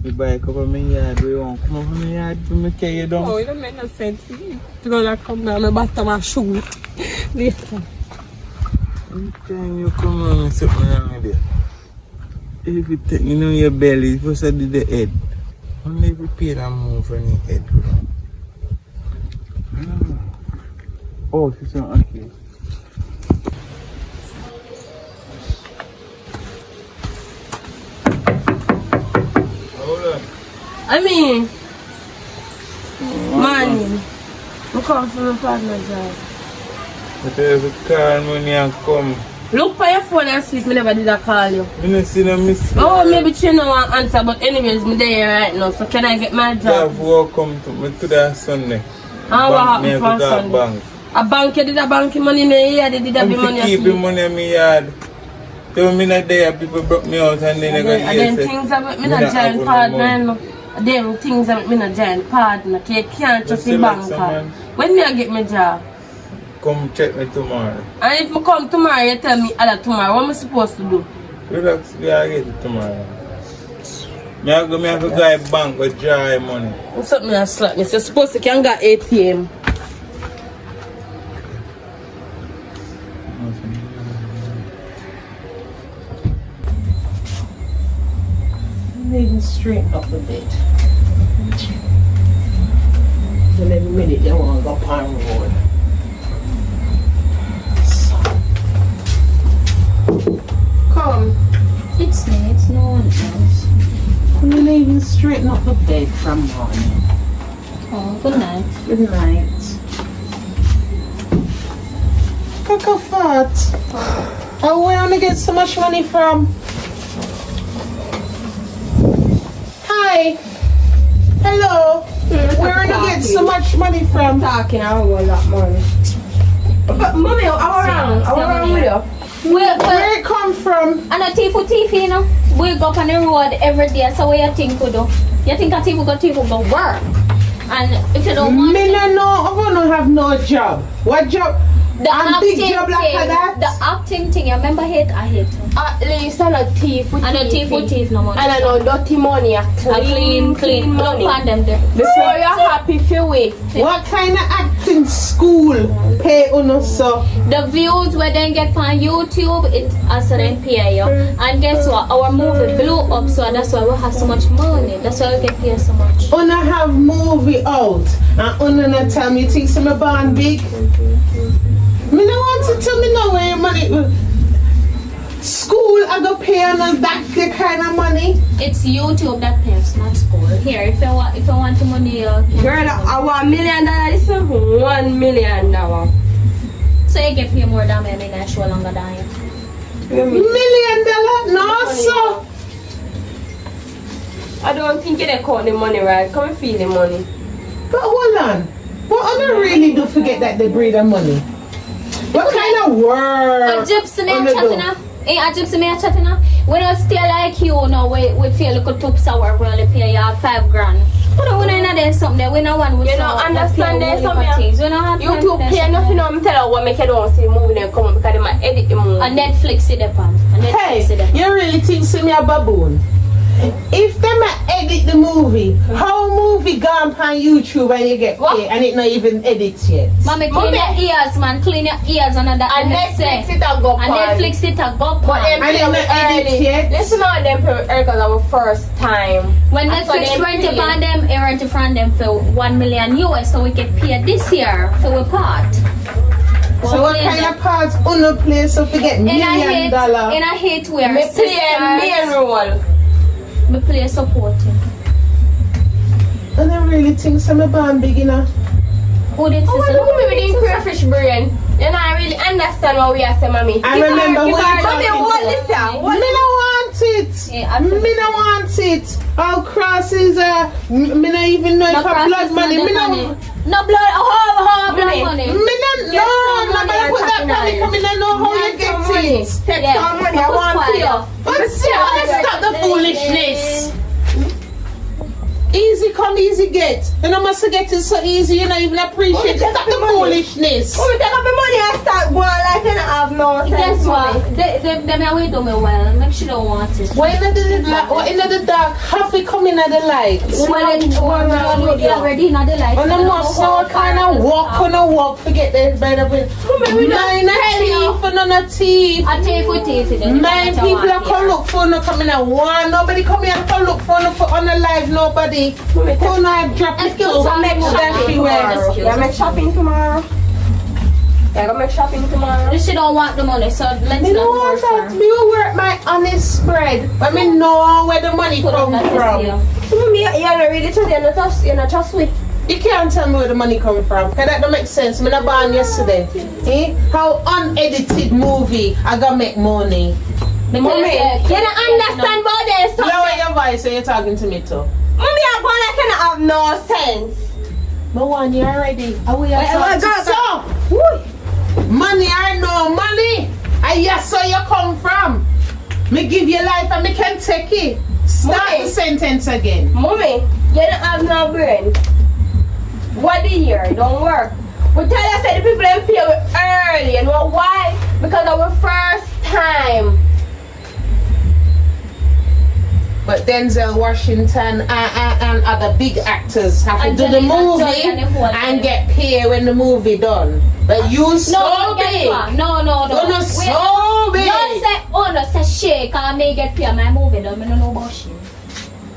You buy a couple of my yard, we want come up from my yard for me carry you down. Oh, it don't make no sense. You're gonna come down my bottom and shoe. Later. Every time you come around, something wrong with you. Everything, you know your belly, you supposed to do the head. Only if you pay that move from your head. Oh, she's on okay. Hold on. I mean, money. I come from my partner job. But there's a car and money and come. Look for your phone and see if me never did I call you. Me no see no miss. Oh, maybe she no want answer, but anyways, me there right now. So can I get my job? Yeah, work come to me today Sunday. And what happened for Sunday? Bank. A bank, you did a bank money in the yard, you did a I'm big money. keep the money in my yard. Tell me not there, people broke me out and then they got And then things that make me not giant partner. Them things that make me not giant partner. You can't just be banker. When me I get my job? Come check me tomorrow. And if I come tomorrow, you tell me other tomorrow, what am I supposed to do? Relax, we are get it tomorrow. Me have to go to bank with dry money. What's up, me a slap me? So supposed to can get ATM. I'm even straighten up a bit. Then every minute they want to go upon road. Come. It's me, it's no one else. I'm gonna even straighten up the bed from morning. Oh, good night. Good night. Cocoa fat. Oh, where wanna get so much money from? Hi. Hello. Where wanna get so much money from? Talking, I don't want that money. But mommy, I want around with you. Where it come from? And a thief with thief, you know. We go up on the road every day, so what you think we do? You think a thief will go work? And if you don't want Me no know, I don't have no job. What job? the And big acting job like thing, that? the acting thing, you remember hate? I hate it. At least I'm not thief with And a thief with thief no money. And I know dirty money, a clean money. Look on them there. Before you're happy, feel wait. What kind of acting school pay uno so? The views where they get on YouTube, it has an pay you. And guess what? Our movie blew up, so that's why we have so much money. That's why we get paid so much. Una have movie out and una not tell me things so me born big. Me no want to tell me no where your money. School I go pay on that the kind of money. It's YouTube that pays, not school. Here, if you want the money, you can. Girl, I want $1 million. This is $1 million. So you get paid more than me, and I show longer than you. $1 million? No, so. I don't think you count the money right. Come and feel the money. But hold on. What I really do forget that they breed of money? What kind of A work? gypsy me Una a do? chatting now. Eh, a gypsy me a chatting now. When I stay like you now, we feel like a top sour, we only pay you $5 grand. But when I know there's something there, we know one with You don't understand there's something. things. We don't have time YouTube for pay that. nothing. I'm telling you what make you don't see the movie then come up because they might edit the movie. And Netflix it up on. And Netflix it up. Hey, you really think see me a baboon? If them a edit the movie, how movie gone on YouTube and you get paid and it not even edit yet? Mommy, clean your ears, man. Clean your ears and that. And Netflix it a go And Netflix it a go But them pan. And pay it we not edit early. yet? Listen out them pay we early because our first time. When And so Netflix them rent pay. upon them, it rent from them for $1 million US, so we get paid this year for we part. So what kind of parts uno play so forget And I $1 million? hate where Me play a main role. me play supporting. And I really think some of them big enough. Who did Oh, sister? look at me with crayfish brain. You know, I really understand what we are saying, mommy. I remember when you Mommy, talking what to is that? me What no want it. Yeah, I feel- Me no want it. All crosses me no even know No if I crosses, blood money. no Me no. money. No blood, blood Money. money. Me no. Get No, some money nobody and put that tapping money. on Come in and know how you get it. Take Yeah. some money, I want Who's to. But see, let's stop the foolishness. Easy come, easy get. You know, must get it so easy. You don't even appreciate it. Stop the foolishness. When we take up the money and start going like you don't have no sense. Guess what? money. They may wait on me well. Make sure don't want it. What in the dark? Half it come in at the light. Well, you already know the life. On the must know what kind of walk on a walk. Forget that by the way. Mine a thief and none a thief. I take for teeth. Mine people are come look for no coming at one. Nobody come here and come look for no for on the live. Nobody. Come not drop it Excuse to me, make everywhere. Yeah, make shopping tomorrow. Yeah, go make shopping tomorrow. She don't want the money, so let's Me not don't want force that. her. Me will work my honest spread. But me know where the money Put on come that this from. year. Me, you're not ready today. You're not trust me. You can't tell me where the money come from. Cause that don't make sense. Me not born yesterday. How unedited movie I gotta make money. Mommy, you don't understand about this. Lower your voice when you're talking to me too. Mommy, I'm gonna cannot have no sense. No one, you already. How we are Wait, talking so? Money or no money? And yes, so you come from. Me give you life and me can take it. Start the sentence again. Mommy, you don't have no brain. What do you hear? Don't work. We tell you say the people in pay early. And know why? Because our first time. But Denzel Washington and other big actors have to do the movie and get paid when the movie done. But you so big. No. You're so big. Don't say shake. I may get paid my movie. Don't know about shit.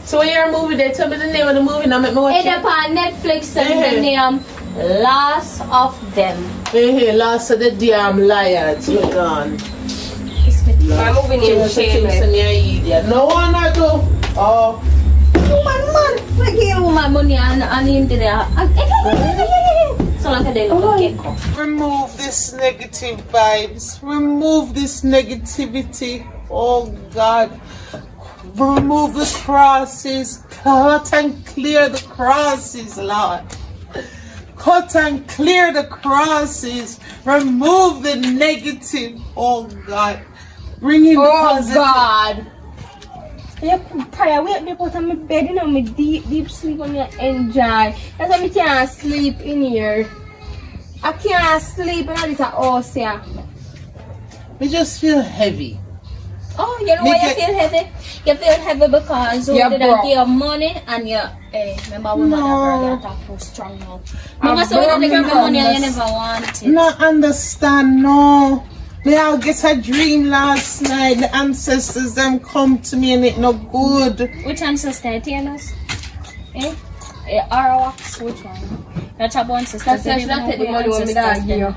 So when you're a movie, they tell me the name of the movie and I make me watch It's it. on Netflix and the name Last of Them. Last of the damn liars. You're gone. My movie name is Shameless. No one I do. Oh. Man, I give you my money and him did so like they look get Remove this negative vibes. Remove this negativity. Oh God. Remove the crosses. Cut and clear the crosses, Lord. Cut and clear the crosses. Remove the negative. Oh God. Bring in the positive. God. You probably wake me up on my bed, you know, me deep sleep and me enjoy. That's why I can't sleep in here. I can't sleep in this house here. We just feel heavy. Oh, you know why you feel heavy? You feel heavy because you didn't give money and you remember when my brother talk too strong now. Mama said you didn't give money and you never wanted. No understand, no. Me I get a dream last night. The ancestors them come to me and it no good. Which ancestor tell us? Our which one? That's about ancestors. That's why I should not take the money when we don't give you.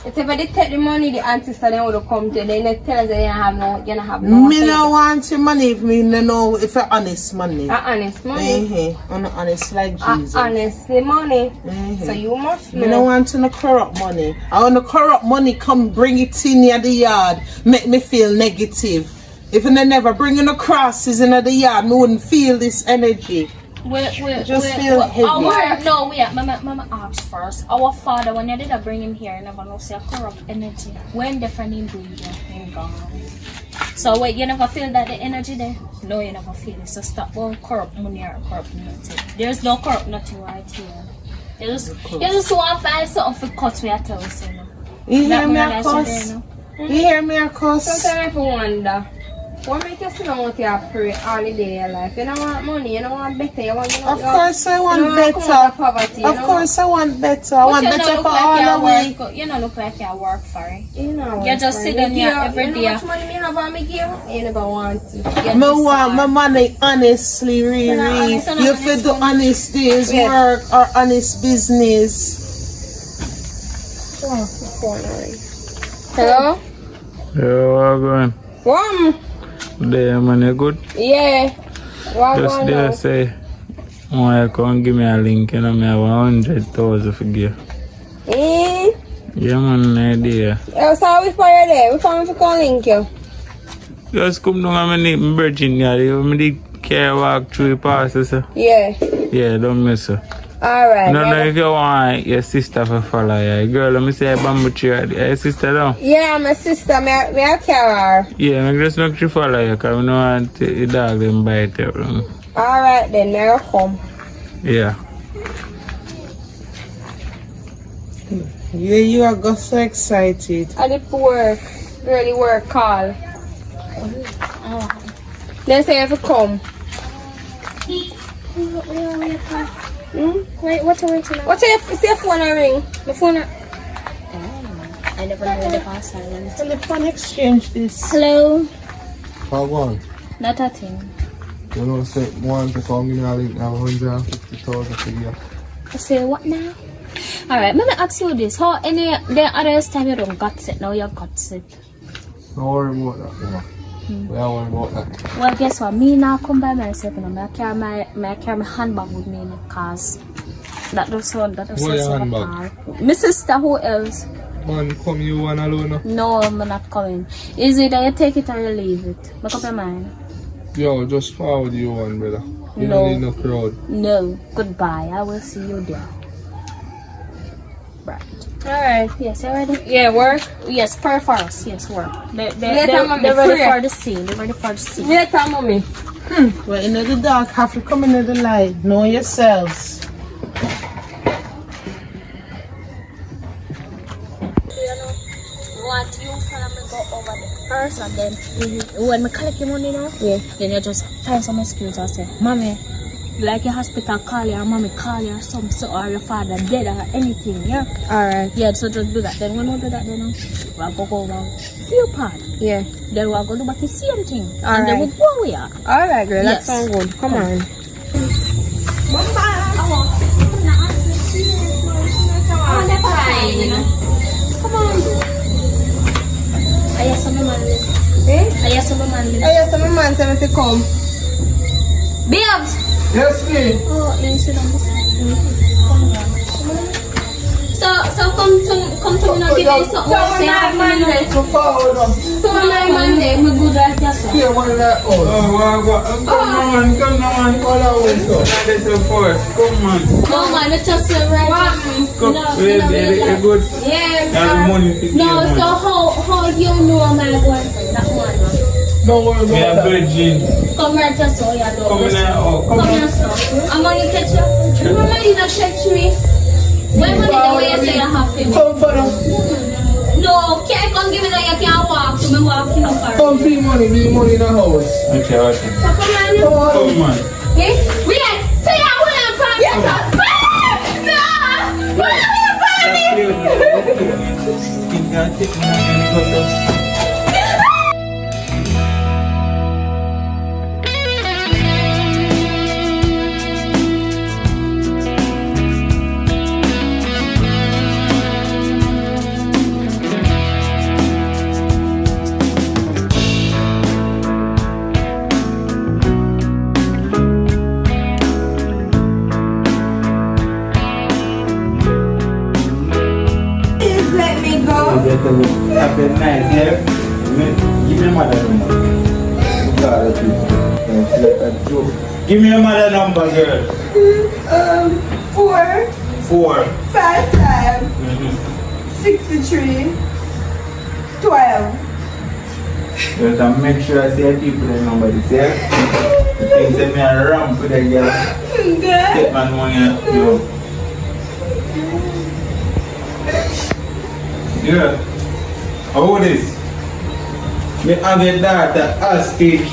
If they take the money, the ancestor then would come to. Then they tell us that you don't have no. Me no want your money if me no know if it's honest money. Honest money. I'm not honest like Jesus. Honest money. So you must know. Me no want to no corrupt money. I want the corrupt money come bring it in near the yard, make me feel negative. If I never bring in the crosses in the yard, me wouldn't feel this energy. Just feel heavy. Mama asked first. Our father, when you did bring him here, never know say a corrupt energy. When the friend him bring him gone. So wait, you never feel that the energy there? No, you never feel it. So stop all corrupt money or corrupt nothing. There's no corrupt nothing right here. You just want to find something for cut me, I tell you. You hear me a cuss? You hear me a cuss? Sometimes I wonder. What make you sit down with your pray all the day of your life? You don't want money, you don't want better, you want Of course I want better. Poverty, of course I want better. I want better for all the way. You don't look like you work for it. You just sit down here every day. You know how much money me have on me give? You never want to. I want my money honestly, really. You feel do honest days work or honest business. Hello? Yo, how going? There, man, you good? Yeah. Just there say, you come give me a link, you know, me have 100,000 for give. Yeah, man, idea. So which part you there? Which one you call link you? Just come down and meet me virgin, yeah. Me the care walk through the passes. Yeah. Yeah, don't miss her. Alright. No, if you want your sister to follow you. Girl, let me say a bamboo tree. Your sister down? Yeah, my sister. Me I carry her. Yeah, I just make you follow you because I don't want the dog them bite you. Alright then, may I come? Yeah. Yeah, you are got so excited. I did work. Really work call. Then say if you come. Wait, what's your waiting? What's your phone ring? The phone. I never know the password. And the phone exchange this. Hello. How one? Not a thing. You know, say one to come in a link now 150,000 for you. I say what now? Alright, let me ask you this. How any the other time you don't got it, now you got it. Don't worry about that, you know. We don't worry about that. Well, guess what? Me now come by myself and I carry my handbag with me in the cars. That does sound Why your so handbag? hard. My sister, who else? Man, come you one alone. No, I'm not coming. Is it that you take it or you leave it? Make up your mind. Yo, just forward you one, brother. You No. don't need no crowd. No. Goodbye. I will see you there. Right. Alright. Yes, you ready? Yeah, work. Yes, pray for us. Yes, work. Later, They're mommy, ready pray. for the scene. They're ready for the scene. Later, mommy. We're in the dark, have to come into the light. Know yourselves. Want you for me go over there first, and then when we collect your money now, then you just find some excuse and say, Mommy, like your hospital call you, or mommy call you, or something, so, or your father dead, or anything, yeah? Alright. Yeah, so just do that. Then when we do that, then we'll go over few part. Yeah. Then we'll go do back the same thing. And Alright. then we'll go where we are. Alright, girl. That Yes. sounds good. Come on. Come on. I saw my man live. Eh? I saw my man live. Hey, so my man said me to come. Babes! Yes, me. Oh, you sit down this come down. So come to me now give me something. Say hi for me now. So forward up. So my Monday, me good like that. Here, one of that. Oh, come on, come on. All our way, so. That's a force. Come on. No man, it's just right. Come. Wait, a good. Yeah. Have money to give No, money. so how you know my boyfriend? That one. Don't worry We about are that. virgin. Come here just so you know. Come in here. Oh, come Come on. here, son. I'm gonna catch you. Remember you not catch me. When money the way you say you have to. Come for them. No, can't come give me that you can't walk. So me walking up for Come free money, need money in the house. Okay, okay. So come on. Come on. Hey, wait. Say I want to find you. No. What are You can't take money because of... Please let me go. Have a nice, yeah? Give me a mother number. Give me a mother number, girl. 4 4. 5 5 63 12. You have to make sure I see people the number this, yeah? You think that me a ramp with a girl. Good. Take my money, you. Yeah. How old is? Me have a daughter, hostage,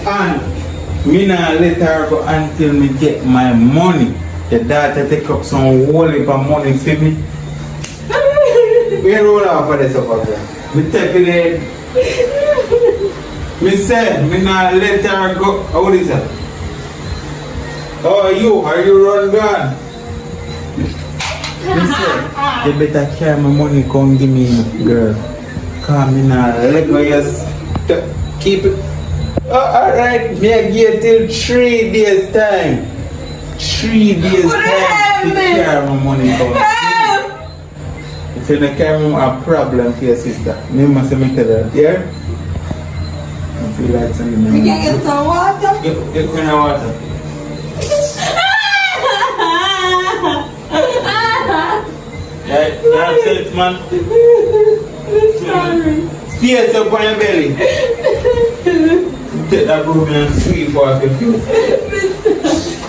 and me not let her go until me get my money. The daughter take up some whole heap of money for me. We roll off for this up again. Me take it in. Me say, me not let her go. How old is her? Oh, are you run gone? Me say, you better carry my money, come give me, girl. Come in and let me just keep it. Oh, alright, me I give till 3 days time. 3 days time to carry my money come. If you don't carry a problem for your sister, me must make her, yeah? I feel like something. You can get some water. Get kind of water. That's it, man. Sorry. Stay up on your belly. Take that broom and sweep off your face.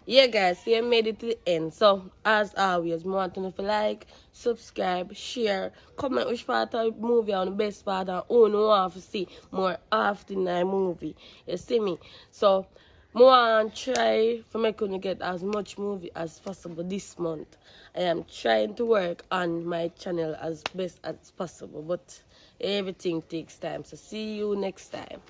Yeah guys, so you made it to the end. So as always, I want to know if you like, subscribe, share, comment which part of the movie and the best part and who you want to see more often in the movie. You see me? So I want to try to make you get as much movie as possible this month. I am trying to work on my channel as best as possible, but everything takes time. So see you next time.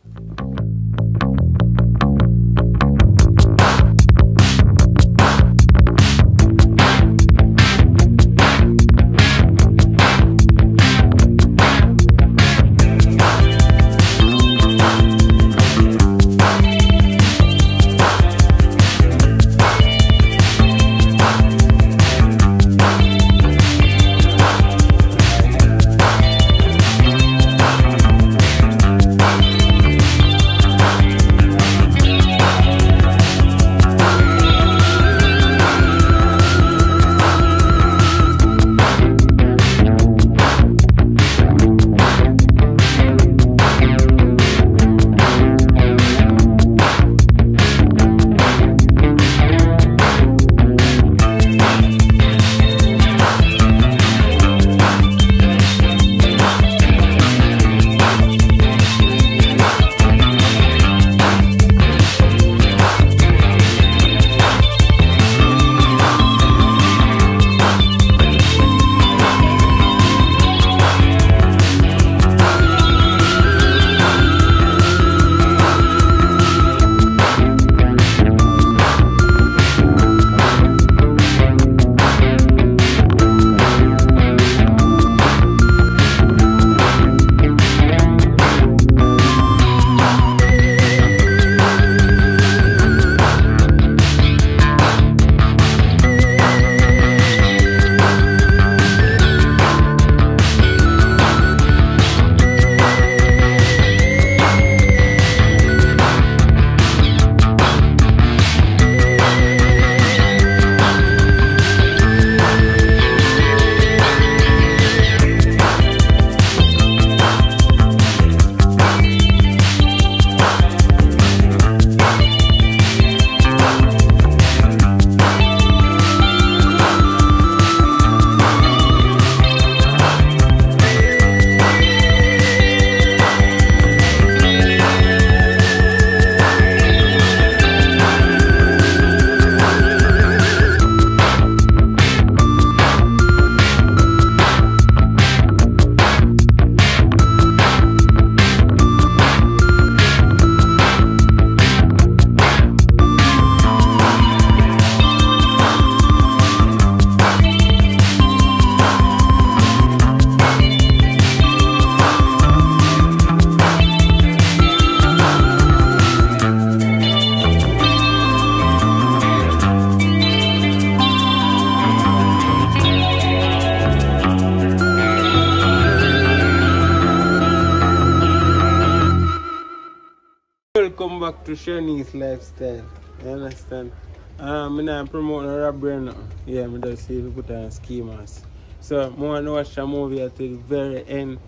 Welcome back to Shani's Lifestyle. You understand? I'm not promoting a robbery now. Yeah, I just see if you put on schemas. So, I want to watch the movie at the very end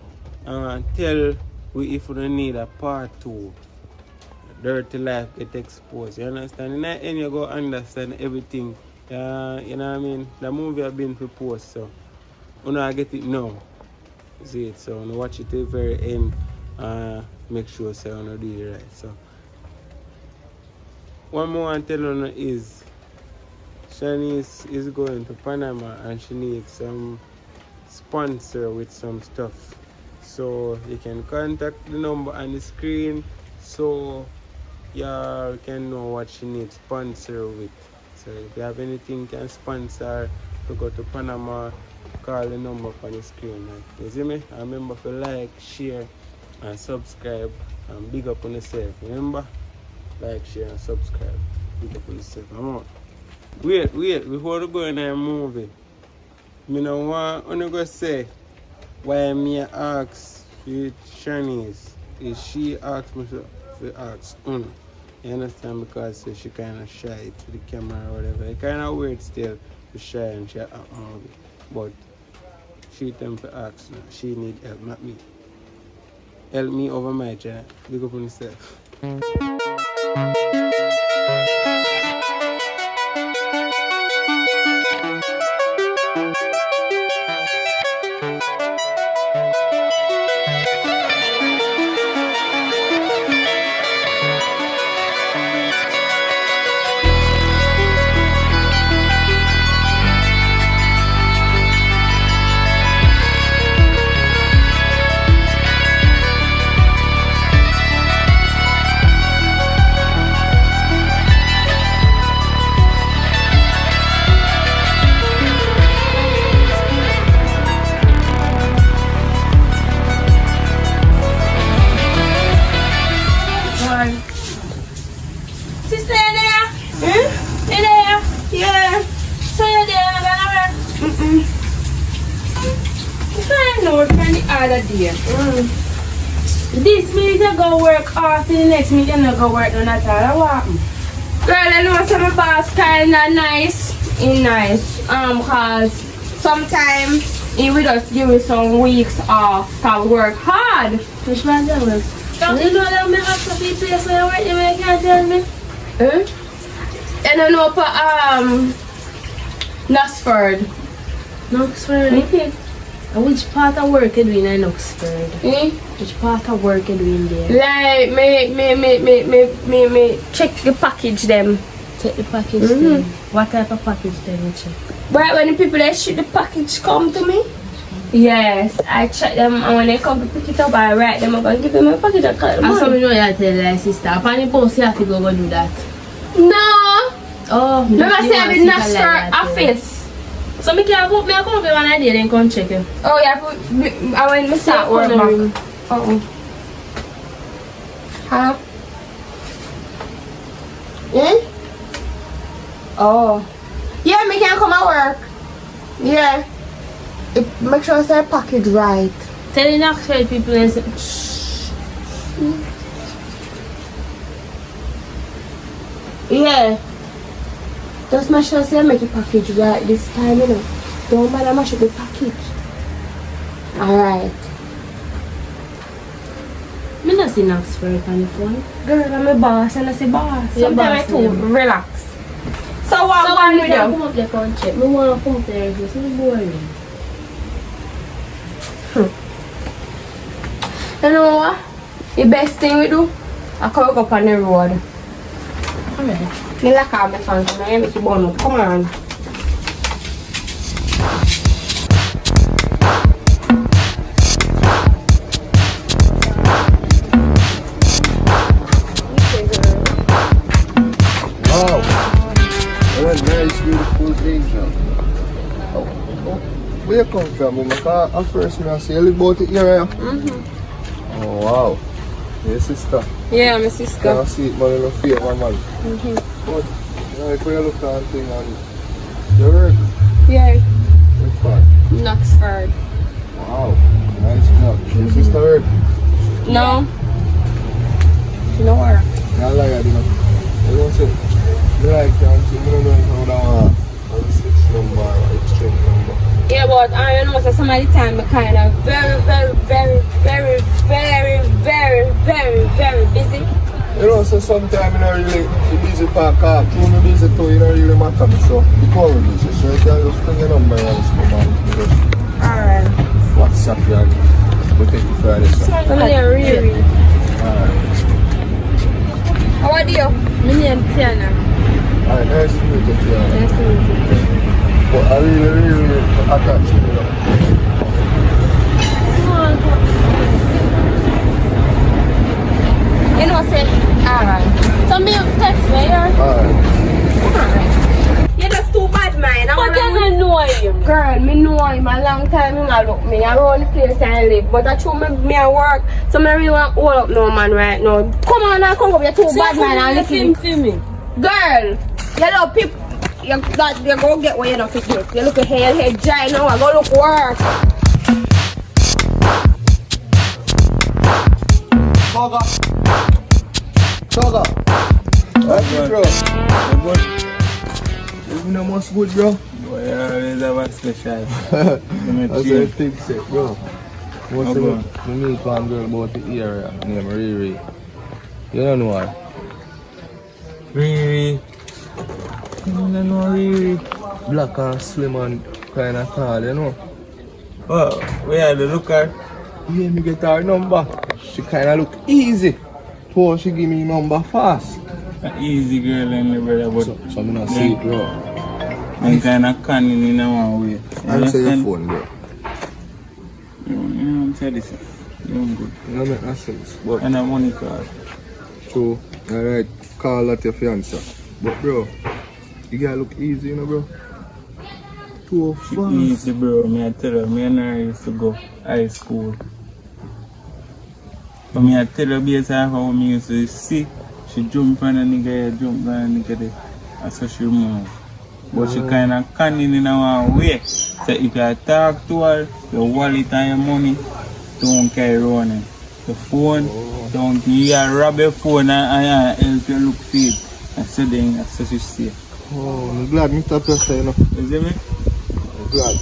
and tell we if we need a part 2. Dirty life get exposed. You understand? In the end, you go understand everything. You know what I mean? The movie have been proposed, so you know I get it now. See it, so you watch it till the very end. Make sure so you do it right. So one more I tell you is Shani is going to Panama and she needs some sponsor with some stuff. So you can contact the number on the screen so you can know what she needs sponsor with. So if you have anything you can sponsor to go to Panama, call the number on the screen. You see me? I remember to like, share and subscribe and big up on yourself. Remember? Like, share and subscribe. Big up on yourself. Come on. Wait, before we go in a movie, I don't want to go say why me ask with Shanice is she asked me to ask You understand? Because she kind of shy to the camera or whatever. It's kind of weird still to shy and she act movie. But she tell me to ask now. She need help, not me. Help me over my channel. Big up on yourself. Sister, you there? You there? Yeah. So you there? I know from the other day. This minute you go work after the next minute you not go work none at all. What happen? Girl, I know some of boss kinda nice. Nice. Cause sometimes he will just give me some weeks off to work hard. Which one that was? You know that I have to be place where you work, you can't tell me? And I know for Knoxford. Knoxford? And which part of work you doing in Knoxford? Which part of work you doing there? Like me check the package them. Check the package then. What type of package then you check? Right when the people that ship the package come to me. Yes, I check them and when they come to pick it up I write them up and give them a package and collect the And so money. you know you tell your sister. Upon the post you have to go do that. No! Oh, Remember I say I'm in Knoxford office. So me can come up with one idea then come check it. Oh yeah, I when me start work back. Huh? Oh. Yeah, me can come at work. Yeah. Make sure I say package right. Tell the Knoxford people and say shh. Yeah. Just make sure I make the package right this time, you know. Don't bother mash up the package. Alright. Me not see Knoxford on the phone. Girl, I'm a boss and I say boss. You're Sometimes I boss, too relax. So what So one when with you you? come up there come check. Me want to come up there it's so boring. You know what? The best thing we do, I come up on the road. Alright. Me like all my fans and I make you burn up. Come on. Wow. What a nice, beautiful angel. Where you come from, Mama? At first, I see you live about the area. Oh, wow. Your sister. Yeah, my I sister. can see it, but you don't feel one man. But, like, where you look at thing and you work? Yeah, Which part? Knoxford. Wow. Nice job. Your sister work? No. She don't work. I like it, you know. I don't say, I like can't see, I don't know how that switch number or exchange number. Yeah, but I know that some of the time I kind of very busy. You know, so sometimes you don't really busy for car, too busy too, you don't really matter me, so because we're busy, so you can just bring your number and just come on, just Alright. WhatsApp you and we'll take you for this. Some of them really. Alright. How are you? My name is Tiana. Alright, nice to meet you, Tiana. Nice to meet you. But I really attached to you. You know, say, alright. So me text me here. Alright. You're just too bad, man. But I know him. Girl, me know him a long time. He not look me around the place I live. But I told me I work. So I really want to hold up no man right now. Come on now, come up. You're too bad, man. And listen to me. Girl, you know people. You go get what you don't get. You look at head dry now. I go look work. Sugar. That's good, bro. You know what's good, bro? Boy, I always have a special. That's a big set, bro. What's the meet one girl about the area named Riri. You don't know her? Riri. You don't know Riri. Black and slim and kind of tall, you know? Oh, where are the looker? Yeah, me get her number. She kind of look easy. So she give me number fast. An easy girl and the brother, but So I'm not see it, bro. I'm kind of cunning in one way. Answer your phone, bro. You know, I'm saying this. You're good. You know, make no sense. But And a money card. so, alright, call that your fiance. But bro, you gotta look easy, you know, bro. Too fast. Easy, bro. Me I tell her, me and her used to go high school. But me I tell her based on how me used to see, she jump on a nigga here, jump on a nigga there. That's how she move. But she kind of cunning in one way. So if you talk to her, your wallet and your money, don't carry around it. The phone, don't you rob your phone and help you look for it. And so then, that's what she say. Oh, I'm glad me talk to her, you know. You see me? I'm glad.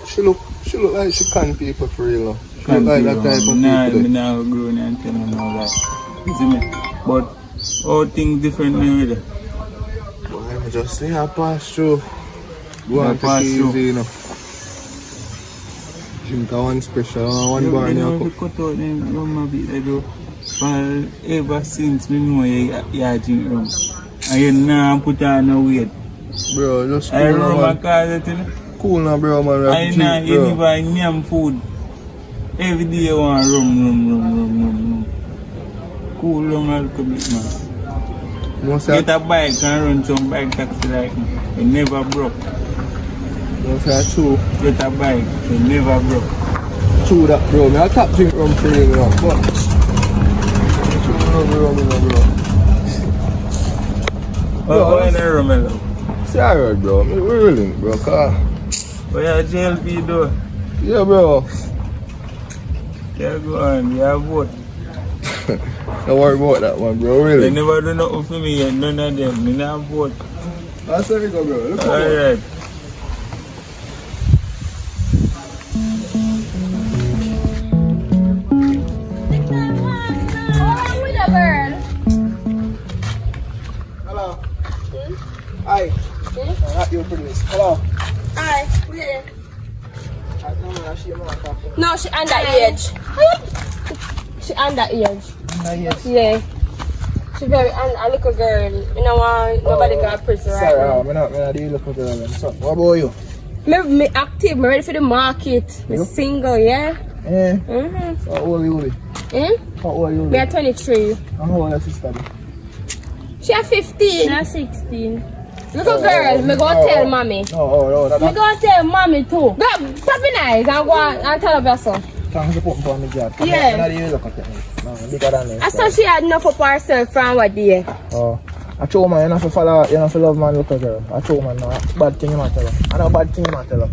She look like she can people for real, no? She look like that type of people. Me now grown and tell me now that. You see me? But all things different now with it. Boy, I just say I pass through. Go and take it easy, you know. Drink one special, one bar in your cup. Cut out them rum a bit, like, bro. But ever since me know you drink rum. And you now put on no weight. Bro, just cool I now, remember man. cause it, you know. Cool now, bro, man. I know you never name food. Every day you want rum. Cool down a little bit, man. Most Get a bike and run some bike taxi like me. You never broke. true. Get a bike, you never broke. True that, bro. Me I tap drink rum for real, bro. But true rum, bro. Why not rum? See, I heard, bro. Me willing, bro. Cause Why you jail fee though? yeah, bro. Yeah, go on, you have vote. Don't worry about that one, bro. They Really. never do nothing for me yet, none of them. Me not vote. That's where we go, bro. Look for Alright. Hello. Hi. Not you for this. Hello. Hi. Yeah. She No, she underage. She underage. Yeah. She very a little girl. You know why nobody got prison right now. I'm not deal with girl. So, what about you? Me active, me ready for the market. Me single, yeah? Yeah. Mm-hmm. How old are you? How old are you? Me at 23. How old is your sister? She at 15. She's 16. Little girl, me go tell mommy. No, Me go tell mommy too. Go, pop me nice and go and tell her your son. Thanks for putting on the job. Yeah. I'm not even looking at it. No, bigger than this. I saw she had enough for herself from what day. Oh. I told man, you don't have to follow, you don't have to love man, look at girl. I told man, no, bad thing you might tell her. I know bad thing you might tell her.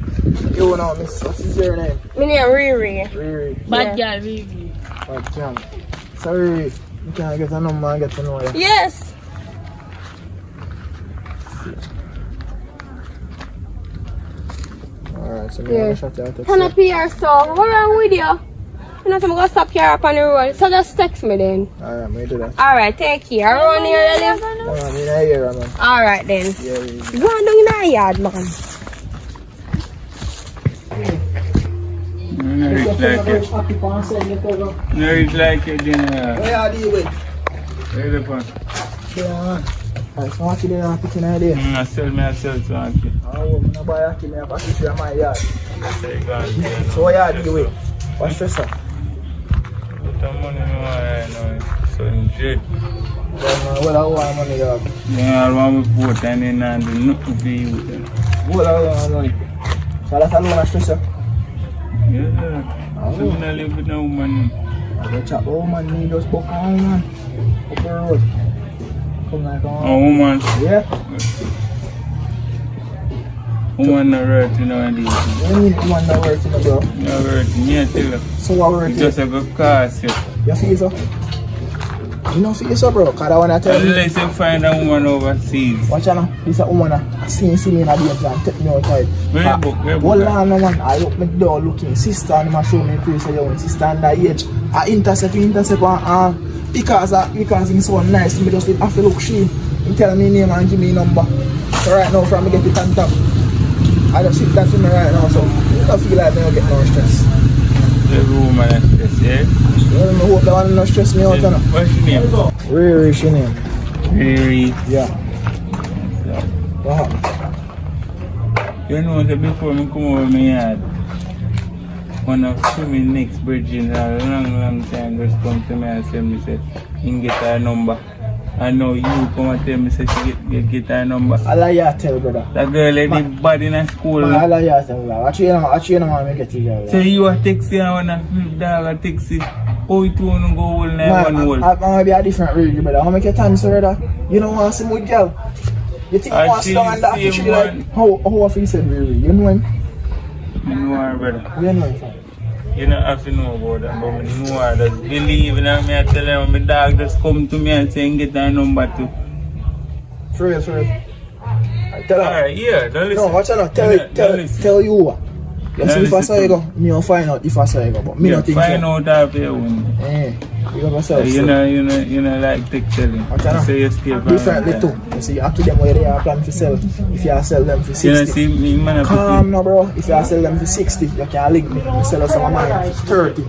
You know, miss, what's your name? Me name Riri. Riri. Bad girl, really. Bad thing. Sorry, You can't get a number and get to know you. Yes. Alright, so Yeah. I'm shut you out. Turn up here, so what wrong with you? You know, I'm gonna stop here up on the road. So just text me then. Alright, me do that. Alright, take care. Around here, you live? No, I'm in a year, man. Alright then. Yeah, yeah. Go on down in the yard, man. No, it's like it. No, it's like it, then. Where are you with? Where the fun? Yeah, man. Alright, so what you doing on picking idea? I sell so actually. Oh, I'm not buy a kid, I have a fish in my yard. Say, God, yeah, So what you do with? What's stress up? Put the money in right now. So in shit. Well, I want money, dog. Yeah, I want to vote and then I do nothing for you. Well, I want money. So that's alone stress up. Yeah. So I live with no woman. I go chop a woman, need those book on, man. Up the road. Come like on. A woman. Yeah? Woman not hurt, you know, and this. You mean woman not working, bro? Not hurt, me I tell you. So what working? It's just a good cost, yeah. You feel so? You know feel so, bro? Because I want to tell you. Unless you find a woman overseas. Watch out, this a woman I see me in a day and take me outside. Where book? Hold on, man. I open the door looking. Sister and my show me place of your sister and that age. I intercept because he's so nice. Me just have to look she. He tell me name and give me number. So right now, from me get it on top. I just sit that to me right now, so I don't feel like I don't get no stress. Every woman has stress, yeah? I hope that one don't stress me out. No. What's your name? Riri is your name. Riri. Yeah. What? You know that before me come over my yard, one of my next bridging a long time just come to me and say, me say, you get her number. I know you come and tell me say she get her number. I like you tell, brother. That girl is the bad in a school. I like you tell, brother. What you know when I get you there? So you are taxi and wanna flip dog a taxi. How you wanna go hold now one hold? I'm gonna be a different radio, brother. How make your time, sir, brother? You don't want to see my girl. You think you want to sit down and that picture like, how I feel said, really? You know him? I know her, brother. You know him, You don't have to know about that, but I know her. Just believe in me. I tell her, my dog just come to me and say, get her number too. For real. I tell her. Alright, yeah, don't listen. No, watch out now. Tell you what. You see if I saw you go, me will find out if I saw you go, but me not think find so. out of your one. You got myself. You know, like take telling. Watch out now. So you stay Differently too. You see, after them where they are planning to sell. If you sell them for 60. You know, see, me, man, Calm now, bro. If you sell them for 60, you can link me. You sell us some of mine for 30.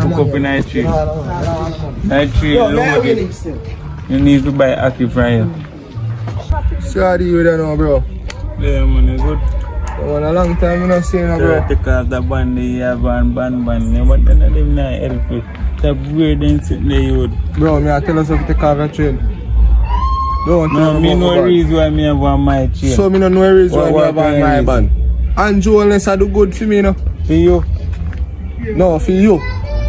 Look up in night tree. Night tree, load it. You need to buy Aki from here. Sorry you don't know, bro. Yeah, man, it's good. Well, a long time you not seen her, bro. Take off the band, they have ban. But then they not help you. That weird then sitting there, you would. Bro, me I tell us to take off a train. Don't No, tell me no about reason why me have on my chain. So me no know reason why What me have on my band. And Joe unless I do good for me, you know. For you? No, for you.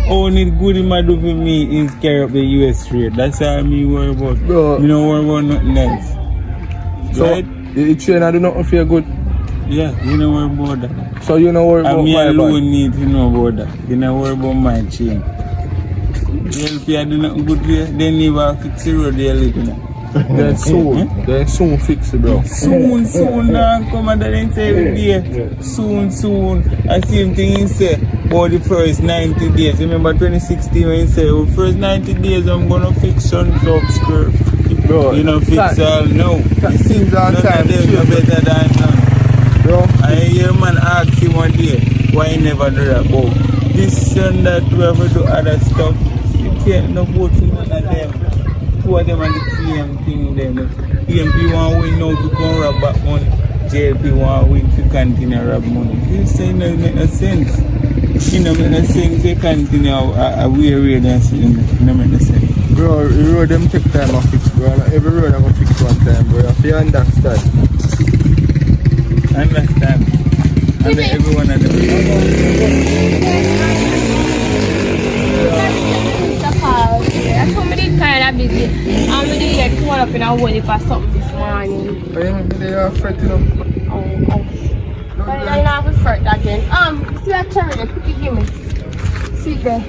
Only good in my do for me is carry up the US trade. That's all me worry about. Bro. You don't worry about nothing else. So Right? the train I do not feel good. Yeah, you don't worry about that. So you know worry about And me my alone band. need to know about that. You don't worry about my chain. The LP do nothing good there, then you will fix the road there later now. Then soon fix it, bro. Soon, now come and then say every day. Soon. I see him thing he say, for the first 90 days. Remember 2016 when he said, oh, first 90 days I'm gonna fix some skirt. Bro, You know, fix all no. that seems all None time of them chill, are better than none. bro. I hear man ask him one day, why he never do that? But this and that, we have to do other stuff. You can't no vote for none of them. Two of them are the same thing then. EMP want win now to come rob back money. JLP want win to continue rob money. This say no make no sense. You know make no sense they continue a way than it no make no sense. Bro, the road them take time to fix, bro. Every road I'm gonna fix one time, bro. If you understand. Understand. And everyone of That's how many kind of busy. I'm really like one up in a hole for something this morning. They are fretting up. But I have a fret again. See that cherry there, quickly give me. See there.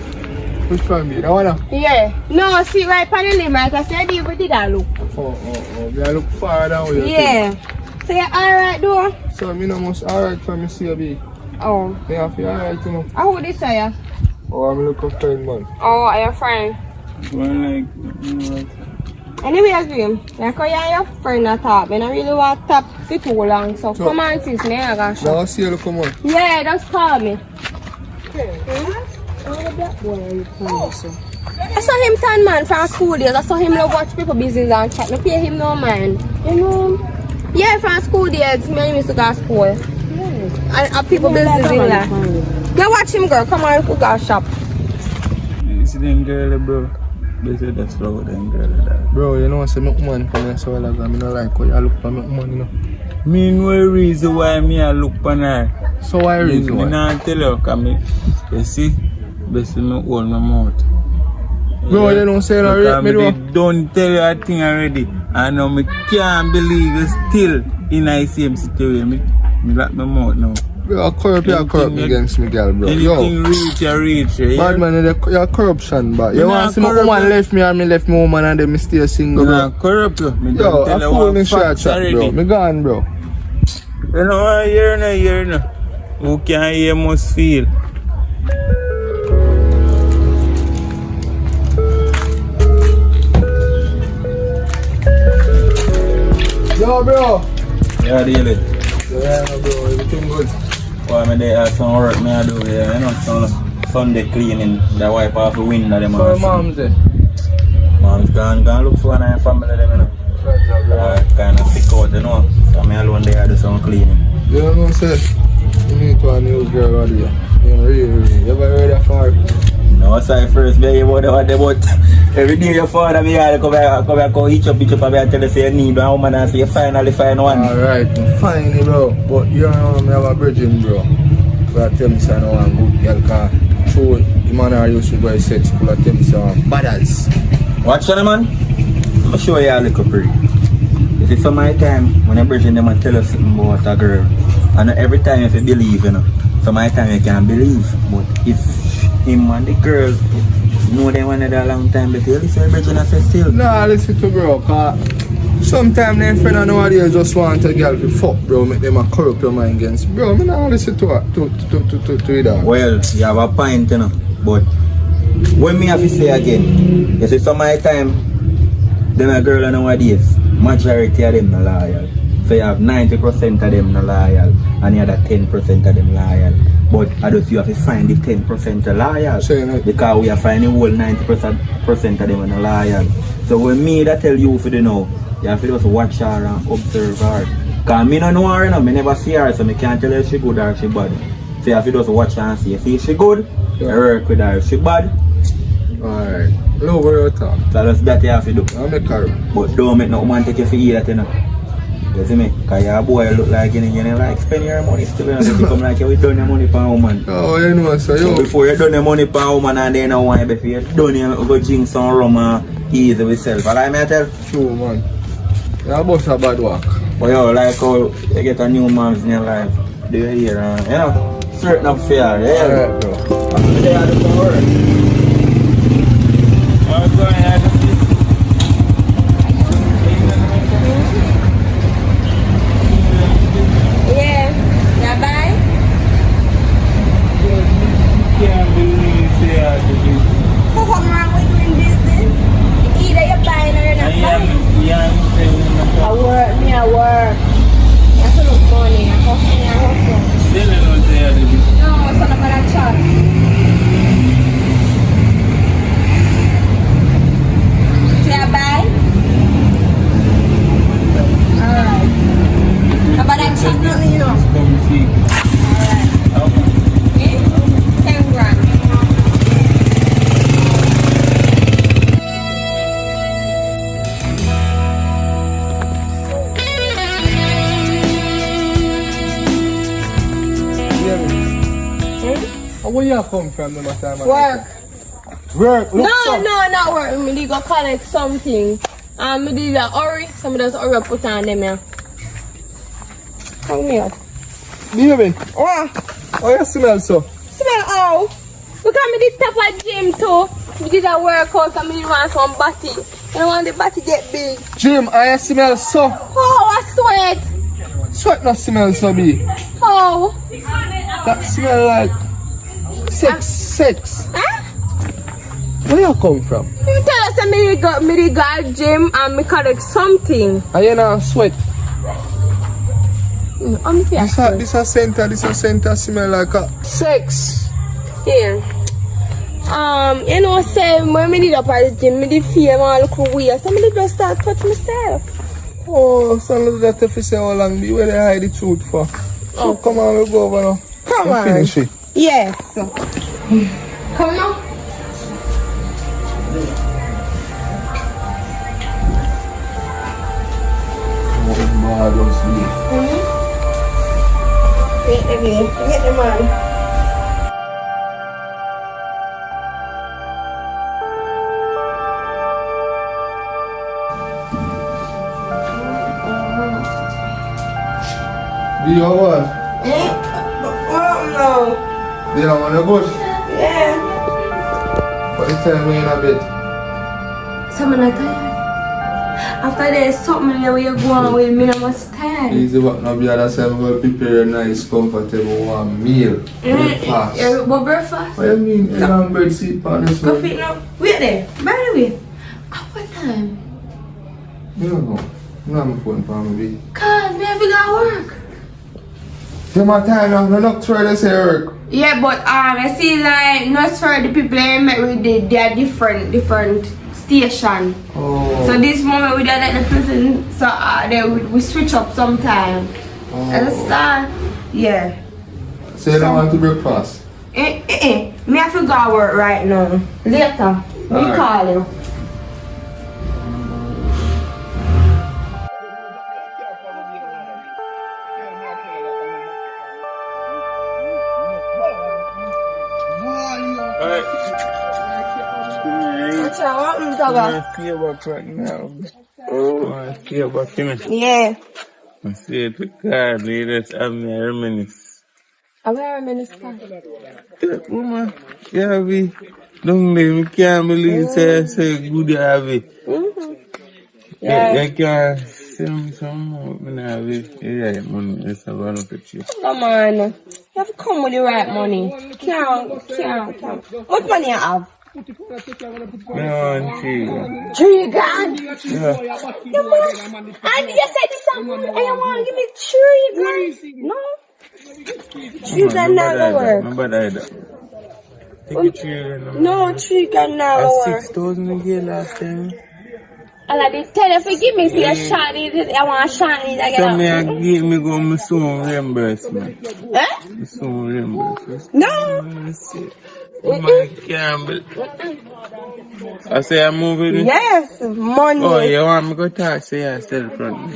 Which one be? That one? Yeah. No, see right on the limb, right? I said you did that look. Oh. Me I look far down with you. Yeah. So you're alright though? So me no must alright for me see a be. Oh. Me have to alright you know. How would this say? Oh, I'm looking for friend man. Oh, are you friend? Well, Anyway, as you, like how you're your friend at top, and I really want to tap for too long. So come on, sis, me I got you. Now see you come on. Yeah, just call me. I saw him turn man from school days. I saw him love watch people business and chat. Me pay him no mind. You know? Yeah, from school days, me used to go to school. And people business in there. Go watch him, girl. Come on, we go shop. you see them girl, bro. They say that's slow them girl. Bro, you know I say my woman come here so like I no like how you look for my woman, you know. Me no reason why me I look for her. So why reason Me why? not tell you, cause me, you see, best me hold my mouth. Bro, you don't say that Because me me do. don't tell you a thing already. I know me can't believe you still in the same situation. Me lock my mouth now. Bro, corrupt against me, girl, bro. Anything Yo. reach. Bad man, you're corruption, but you Me want not to see my corrupt, woman bro. left me and me left my woman and then me stay single, Me bro. not corrupt you. Me Yo, don't I tell you fool one in short facts chat, bro. already. Me gone, bro. You know, I hear no. Who can hear must feel. Yo, bro. Yeah, daily. Yeah, bro, everything good. Why me there some work me I do here, you know, some Sunday cleaning, the wipe off the window them So, and mom's there. Mom's gone look for her family them, you know. Kind of sick out, you know. So me alone there do some cleaning. You know what I'm saying? You need to a new girl out here. You know, really. You ever heard that far? No, sorry first, baby, about every day your father me had come each up, and tell you say you need one woman and say you finally find one. Alright, fine, bro. But you know, me have a virgin, bro. But I tell me, say I know I'm good girl, cause true, the man I used to go to sex school, I tell me, say I'm badass. Watch on man. I'll show you a little pretty. If it's some my time, when I'm virgin, them and tell us something about a girl. And every time if you believe, you know. So my time you can't believe. But if him and the girl know them one a long time, but you listen to virgin and say still. Nah, listen to bro, cause sometimes them friends nowadays just want a girl to fuck, bro, make them a corrupt your mind against. Bro, me nah listen to it, to that. Well, you have a point, you know. But when me have to say again, you see some my time, them a girl nowadays, majority of them not loyal. So you have 90% of them not loyal and the other 10% of them loyal. But I just you have to find the 10% loyal. Sure, because we are finding whole 90% of them not loyal. So when me that tell you for the know, you have to just watch her and observe her. Because me don't know her, you know, me never see her, so I can't tell her if she good or she bad. So you have to just watch her and see. If she good, you work with her. If she bad, alright. No worry at all. so that's that you have to do. I'll make her. But don't make no woman take you for eat that, you know. You see me? Because your boy look like you know, like spend your money still, you know, you come like you done your money for a woman. Oh, you know, so yo. Before you done your money for a woman and then you want before you done you go drink some rum and easy with yourself. Alright, me I tell? True, man. You're about a bad work. But yo, like how you get a new man in your life, do you hear? You know, certain up fear, yeah? Alright, bro. They are the power. Yeah. Yeah, bye. Can't believe they are the So what's wrong with doing business? Either you're buying or you're not buying. I work, me I work. I have to look money, I hustle. No, it's not about that chat. Say I buy? Alright. How about that chat now, you know? Alright. Okay? 10 grand. Where you come from the time? Work. Work, look No, not work. Me need go collect something. Me did a hurry. Some of those hurry put on them here. Come here. Baby, Oh, how you smell so? smell how? Because I did top of gym too. We did a workout and we want some body. I don't want the body get big. Jim, I smell so. Oh, I sweat. Sweat not smell so big. Oh. That smell like sex. Huh? Where you come from? You tell us that me go gym and me collect something. And you not sweat. I'm here. This a center smell like a sex. Yeah. You know, say when me did up at the gym, me did feel all look weird. So me did just start touch myself. Oh, so look that if you say how long be where they hide the truth for. So come on, we'll go over now. Come on. Finish it. Yes. Come now. Get the man. Do you want? No. Do you want to bush? Yeah. What you tell me in a bit? Someone not tired. After there's something where you go on with me, I'm not tired. Easy but no be other side, we'll prepare a nice, comfortable warm meal. Breakfast. What breakfast? What do you mean? A long bread seat on this one? Coffee now. Wait there. By the way, at what time? I don't know. No, I'm phone for me. Cause me have to go work. Take my time now, no look try to say work. Yeah, but I see like not for the people I met with they are different station. Oh. So this moment we don't let the person so we switch up sometime. Oh. Understand? Yeah. So you don't want to breakfast? Me have to go work right now. Later. We Alright. call you. Yeah. I see it with God, ladies, I'm a reminisce. I'm a minister. That woman, yeah, we don't me can't believe say good have it. Yeah. I can't see some more when I have it. Yeah, money, let's have a look at you. Come on. You have to come with the right money. Can't. What money you have? No, one tree. 3 grand? Yeah. You must. And you said this someone and you want to give me 3 grand? No. 3 grand not gonna work. No, but I take a tree. No, 3 grand not gonna work. 6,000 again last time. And I did tell you, forgive me, see a shiny, I want a shiny. Come here and give me go, me soon reimburse, man. Eh? Me soon reimburse. No. My Campbell. I say I'm moving. Yes, money. Oh, you want me to talk to yourself front?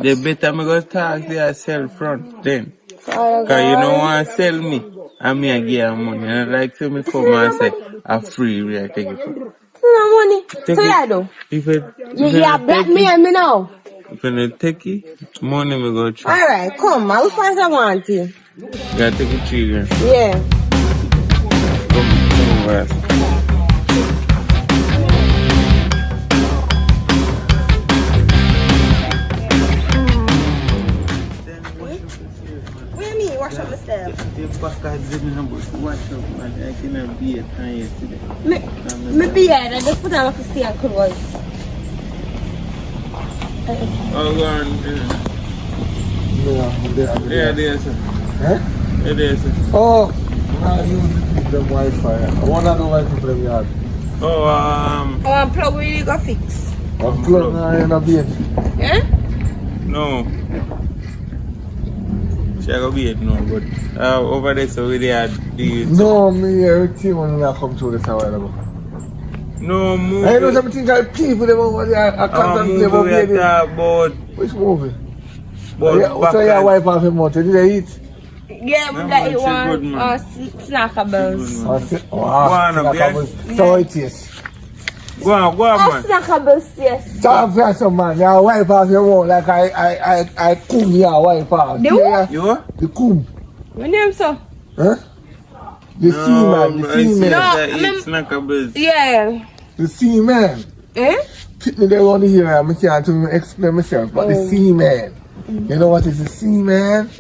They better me go talk to yourself front then. Because you don't want to sell me. And me I give you money. And I like to me come and say, I'm free, we are taking it. No money. Take So it. yeah, though. If it, You black me and me now. if you take it, money me go try. Alright, come, I will find someone to you. You gotta take it 3 grand. Yeah. Come over. What do you mean, wash up myself? Me beard, I just put on a stay clothes. Oh, go on. Yeah, there, sir. Huh? Yeah, there, sir. Oh, I use the Wi-Fi. I want to know Wi-Fi from yard. Oh, Oh, plug where you go fix. I'm plugged now in a bed. Yeah? no. She go be it no, but over there, so we had the. No, me everything when I come to this a while ago. No movie. I know something called people them over there. I can't movie play we over talk there. about. Which movie? But So your wife off your mouth. Did they eat? Yeah, No, we got man, it she one good, man. snackables. Wow. Go on, Snackables. So it is. Go on, man. Snackables, yes. Talk for some man. Your wife off your mouth like I comb your wife off. The what? You? The comb. What name, sir? Huh? The seaman, the seaman. It's knuckles. Yeah. The seaman. Eh? Keep me there on here, I can't even explain myself, but the seaman. You know what is a seaman?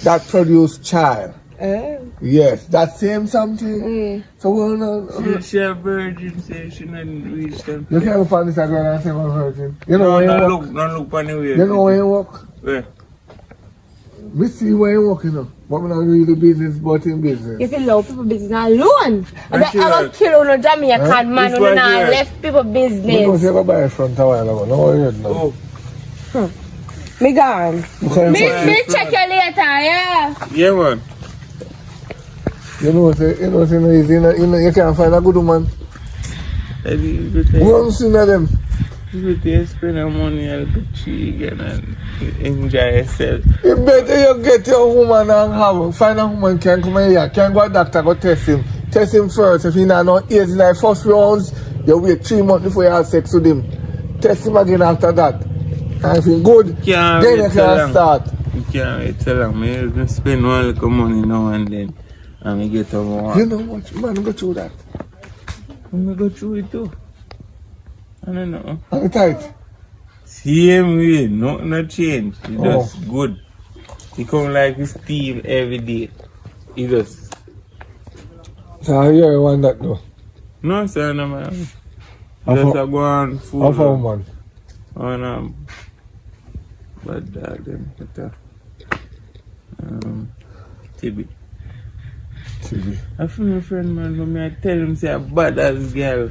That produce child. Yes, that same something. So we'll know. She a virgin, say she not reach them. You can't find this girl and say I'm a virgin. You know where you walk? Don't look on the way. You know where you walk? Where? We see where you walk, you know. But we not really business, but in business. You feel love people business alone. I Right, don't kill on a Jamaican man This who one not here. left people You know, business. you buy a front a while ago. No, you know. Oh, Me gone. Me check you later, yeah. yeah, man. You know, you can't find a good woman. You One soon of them. could spend your money a little cheap and enjoy yourself. You better you get your woman and find a woman can come here, can go to doctor, go test him. Test him first. If he not no age in the first rounds, you wait 3 months before you have sex with him. Test him again after that. And if he good, then you can start. You can't wait so long. I can spend one little money now and then. And I get over one. You know what, man, go through that. I'm going to go through it too. I don't know. And the tight. Same way, nothing not change. It's just good. He come like his team every day. He just... So how you want that though? No, sir, no, man. Of Just a- a go on food. Of a woman. On bad dog them. Tibi. TV. I feel my friend, man, but me I tell him say a bad ass girl.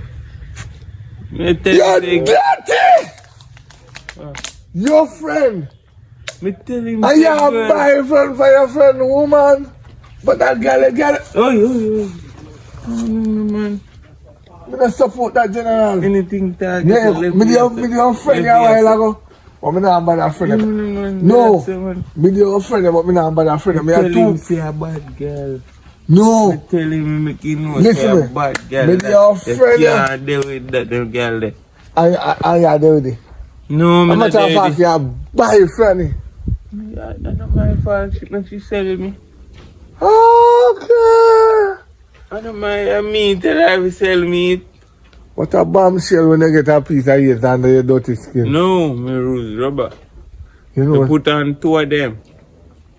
Me I tell You're him say... dirty! Your friend. Me tell him And say you have girl. boyfriend for your friend woman. But that girl, Oh, no, man. I don't support that general. Anything that Yeah, me your friend a while ago. But me not bad a friend. No, me your friend, but me not bad a friend. Me Tell a him two. say a bad girl. No, I tell him make him know Listen say me. a bad girl. Me that your you friend, can't deal with that them girl there. I are there with it. No, me I'm not not there talking with about your boyfriend. it. That's not my fault. She selling me. Okay. I don't mind. I mean, tell her to sell me it. What a bombshell when you get a piece of hair under your dirty skin. No, me rose rubber. You You know, put on 2 of them.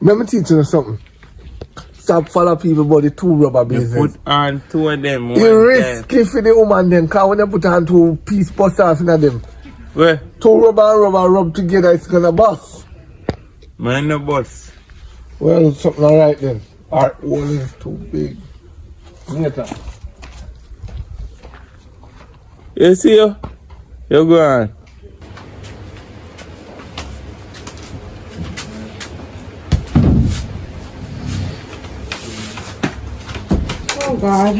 let me teach you something. Stop follow people about the two rubber You business. put on 2 of them. It's risky for the woman then, because when you put on 2 piece bust off in them. Where? 2 rubber and rubber rub together, it's gonna bust. Man, no boss. Well, something alright then. Our hole is too big. Later. You see you? You go on. Oh God.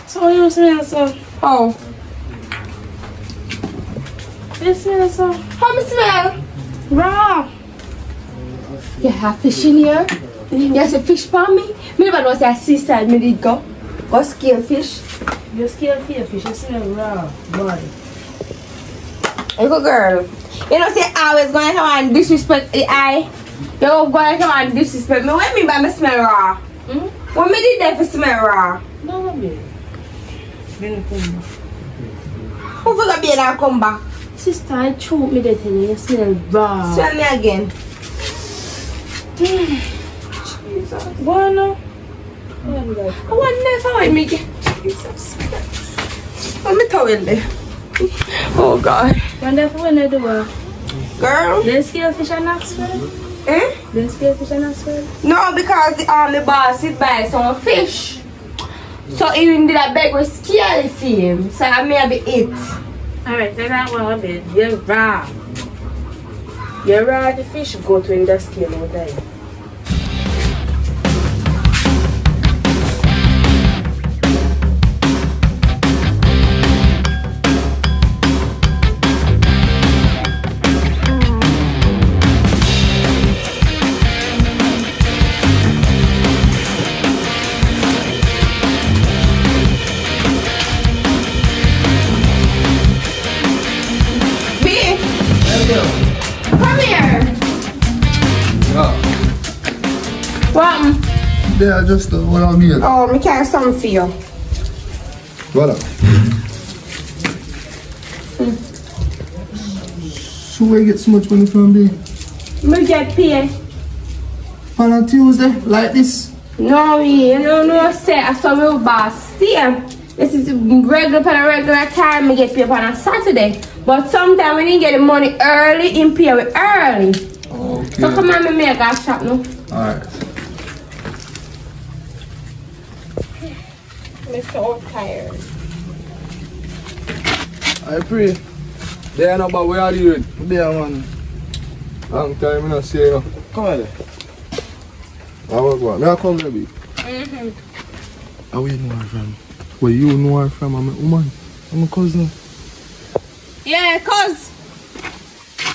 So you smell so? Oh. You smell so? How me smell? Raw. You have fish in here? You say fish for me? Me never know say a seaside me did go. Go scale fish. You scale fish, you smell raw. Boy. You go girl. You know say always gonna come and disrespect the eye. You gonna come and disrespect me. What me by me smell raw? What me did there for smell raw? No, baby. Who forgot be and come back? Sister, I choke me that thing. You smell raw. Smell me again. Go on now. I want this how me get. Jesus. Let me tell you there. Oh God. Wonderful when I do it. Girl. They scale fish and Knoxville? Eh? They scale fish and Knoxville? No, because the boss did buy some fish. So even did a beg with scale for him. So I may be it. Alright, take that one a bit. You're raw. You're raw the fish go to in the scale all day. B, come here. Yeah. there just what I mean. Oh, me carry something for you. Voilà. So where you get so much money from there? Me get paid. On a Tuesday, like this? No, you know, say I saw my boss stay. This is regular time I get paid on a Saturday. But sometimes when you get the money early, in pay with early. Okay. So come on, me make a shop now. Alright. I'm so tired. I pray. They are not about where are you? There, man. Long time I not see you. Come on. I will go. May I come there, baby? How you know her from? Where you know her from? I'm a woman. I'm a cousin. Yeah, cuz.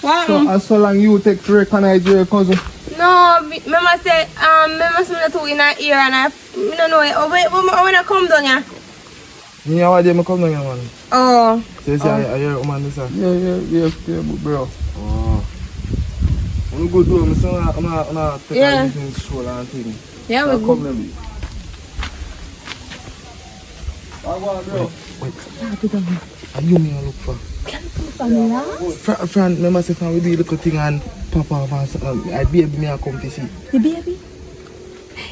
What? So long you take to recognize your cousin? No, remember say, remember something to in her ear and I don't know it. Oh, wait, when I come down here. Me and what day I come down here, man? Oh. So you say I hear a woman this one? Yeah, bro. Oh. I'm going to do it. I'm going to take a little stroll and thing. Yeah, we come there, baby. Bro. Wait. Are you me look for? Friend, remember say friend we do the little thing and pop off and something. I baby me I come to see. The baby?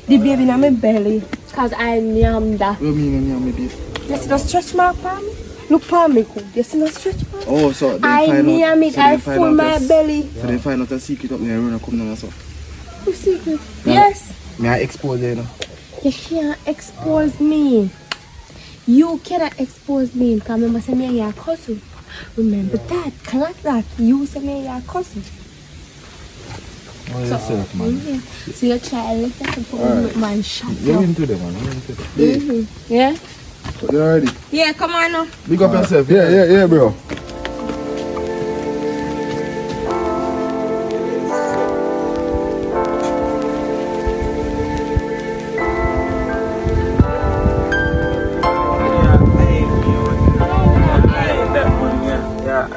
The baby in my belly. Cause I yam that. What do you mean yam baby? You see the stretch mark for me? Look for me, good. You see the stretch mark? Oh, so they I find yam it, I full my belly. So they find out a secret up there and come down and so. Who's secret? Yes. May I expose you know? You can't expose me. You cannot expose me. Because remember say me and your cousin. Remember that. Correct that. You say me and your cousin. Oh, yourself, man. So you try to put man shot. You're into them, man. You're into them. Yeah? So you ready? Yeah, come on now. Big up yourself. Yeah, bro.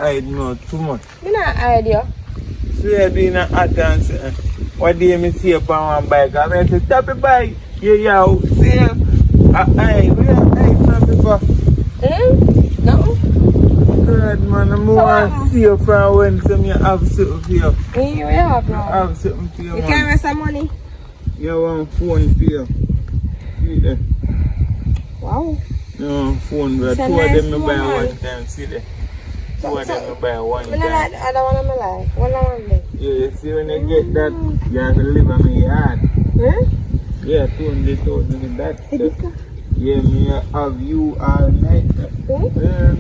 I know too much. You know idea. So you're doing an attend. What day me see up on one bike? I say, stop the bike. Yeah, see I not before. No. God, man, I'm more see you from when some you have something for you. You have You now. have something for you, You man. can raise some money. You want phone for you. See there. Wow. You want phone, but It's two a of nice them you buy woman. one time. See there. Two of them you buy one I don't like time. the other one I'm like. One I want me. Yeah, you see when you get that, you have to live on my yard. Yeah, 200,000 in that. So, yeah, me have you all night. Yeah,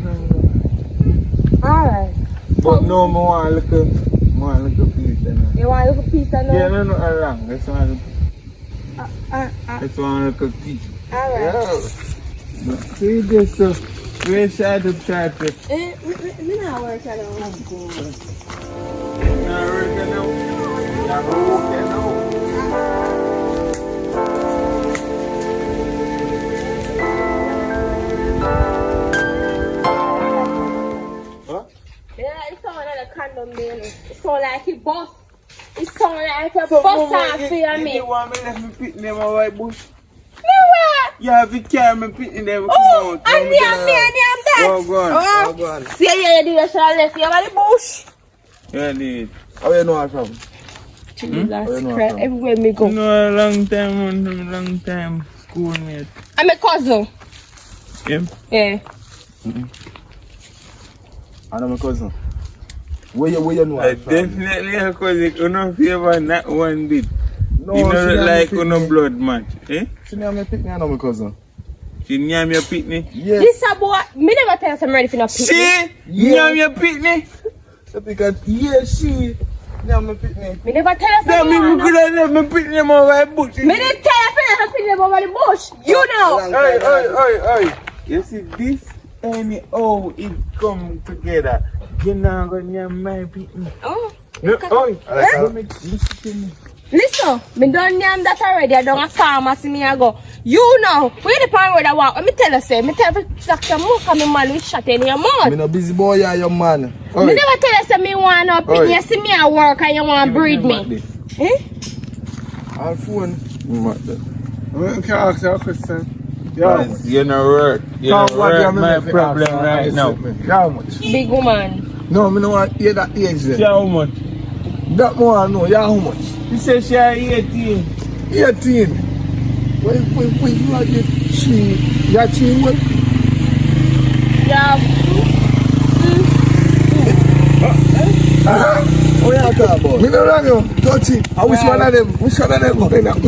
Alright. but no more little piece. You want a little piece of Yeah, no? no, wrong. That's one little piece. Alright. See this, so we try to try to. Me not work at all. Not working now. You're working now. Yeah, it's sound like a condom there. It sound like he boss. It sound like a boss off for me. You want me to let me pick them a white bush? No what? You have to carry me picking them. Oh, and me that. Oh, go on. See, yeah, you did a shot left. You have the bush. Yeah, dude. How you know her from? That's crap. Everywhere me go. No, a long time. Schoolmate. I'm a cousin. Yeah? Yeah. And I'm a cousin. Where you know I her from? definitely a cousin. You know favor not one bit. No, You know she like never you know pick me. blood match. Eh? She never pick me, I know my cousin. She name your pitney. Yes. This a boy, me never tell us I'm ready for no picnic. She Yeah. name your pitney. Because she never pick me. Me never tell us Tell I'm me we ready. could have let me pitney more white bush. Me didn't tell you for never picnic over the bush. You know. Hey. You see this anyhow it come together. You know gonna name my pitney. Oh. No, Listen, me done name that already. I don't a pharmacy me I go. You know, where the pan where I walk. Let me tell you, say, me tell you, Dr. Mocha, me man will shut in your mouth. Me no busy boy, yeah, your man. Me never tell you, say, me want no picnic. You see me at work and you want to breed me. Eh? Our phone. I can ask you a question. Yeah. Because you're not work. You're not work my problem right now. How much? Big woman. No, I don't want to hear that age there. Yeah, how much? That more I know. Yeah, how much? You say she are 18. 18. When you are the 3, you are 3 what? Yeah. Oh, yeah, talk about. Me no wrong you. Touch it. I wish one of them going up.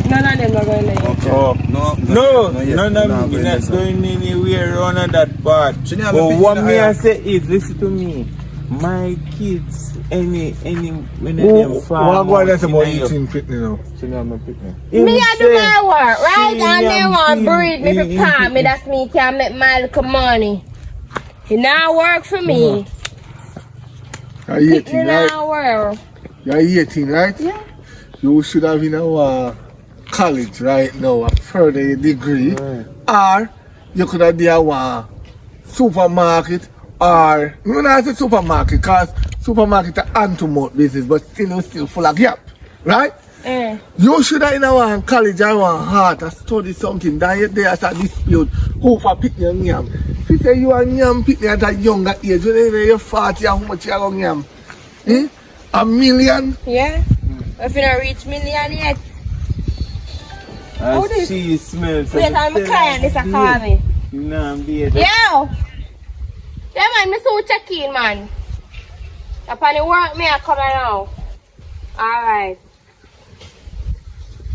None of them are going to Oh, no, none of them is not going anywhere around that part. But what me I say is, listen to me. My kids, any when them farm. What about about eating picnic now? Me I do my work, right? And they want breed me for palm me. That's me can make my little money. He now work for me. You're He 18, now right? work. You're 18, right? Yeah. You should have in a college right now, a further degree, Right. or you could have done a supermarket, or you not say supermarket, because supermarket are anti-mouth business, but still full of gap, right? You should have in a college or one heart or study something. Then there's a dispute who for picking your yam. If you say you are yam picking at a younger age, when you're 40, how much you are yam? $1 million? Yeah. If you don't reach million yet. And she smells. Wait, I'm a client, this a call me. You know I'm being. Yo! Yeah man, me so check in man. Upon the work me I come now. Alright.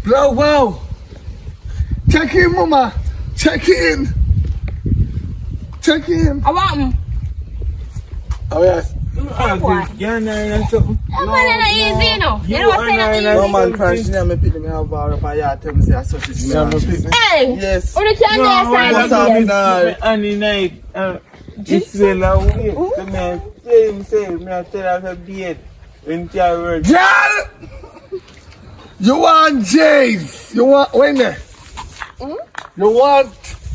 Bro, wow. Check in, mama. Check in. Check in. I want him. Oh, yes. You're not something. That man ain't easy, you know. You know what I'm saying? No man, French, you know me pick me have up and you tell me say I such a Hey! Yes. Who the can there What's side up, of man? On the night, it's well away. So me I tell her to be it. When you work. Girl! You want J's? You want, when there? You want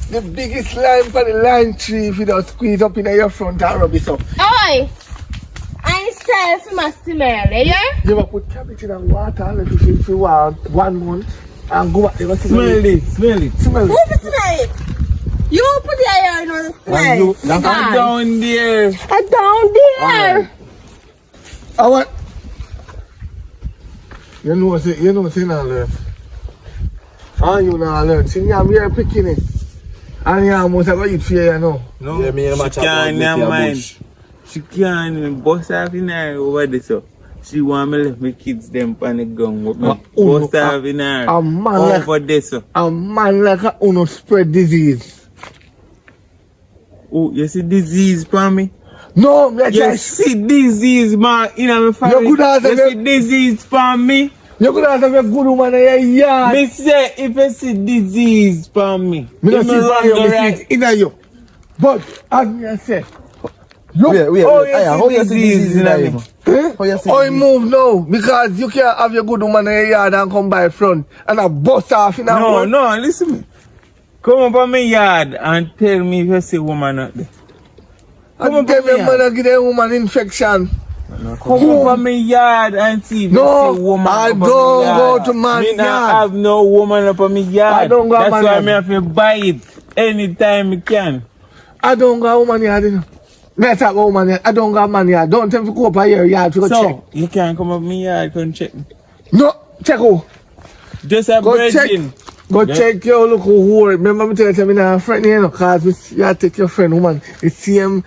the biggest line for the line tree if you don't squeeze up in your front and rub it up. Oi! I sell for my smell, yeah? You ever put cabbage in and water and let it if you want 1 month and go back there and Smell it. Smell it. Who can smell it? You put your hair in the smell. I'm down there. I'm down there. I want. You know what you not learn. And you not learn. See, I'm here picking it. And you almost have to eat for you know. No, Yeah, me and my she can't child mind. She can't bust off in her over there so. She want me left my kids them on the gun. Bust off in her A man over there so. A man like a uno spread disease. Oh, you see disease for me? No, me You just see disease man in my family. You could have You said- see disease for me? you could have a good woman in your yard. Me say if you see disease for me. Me you don't see me for run you, the me right. see it in you. But as me say, you Wait. Oh, you How see you see disease disease in in me? you? How you see I disease? move now because you can't have your good woman in your yard and come by front and a bust off in a No, one. no, listen me. Come up on my yard and tell me if you see woman out there. Come And up tell on my me yard. man give them woman infection. Come up on my yard and see if No, you see woman I up on don't my go yard. to man's Me not yard. have no woman up on my yard. I don't go That's man why yard. me have to buy it anytime I can. I don't go woman yard. You know. Me talk about woman yard. I don't go man yard. Don't tell me to go up a your yard to go check. So, you can't come up my yard, come check me. No, check out. Just a Go check. virgin. Go Yeah. check your local whore. Remember me tell you, me not a friend you know, cause you have to take your friend woman. The same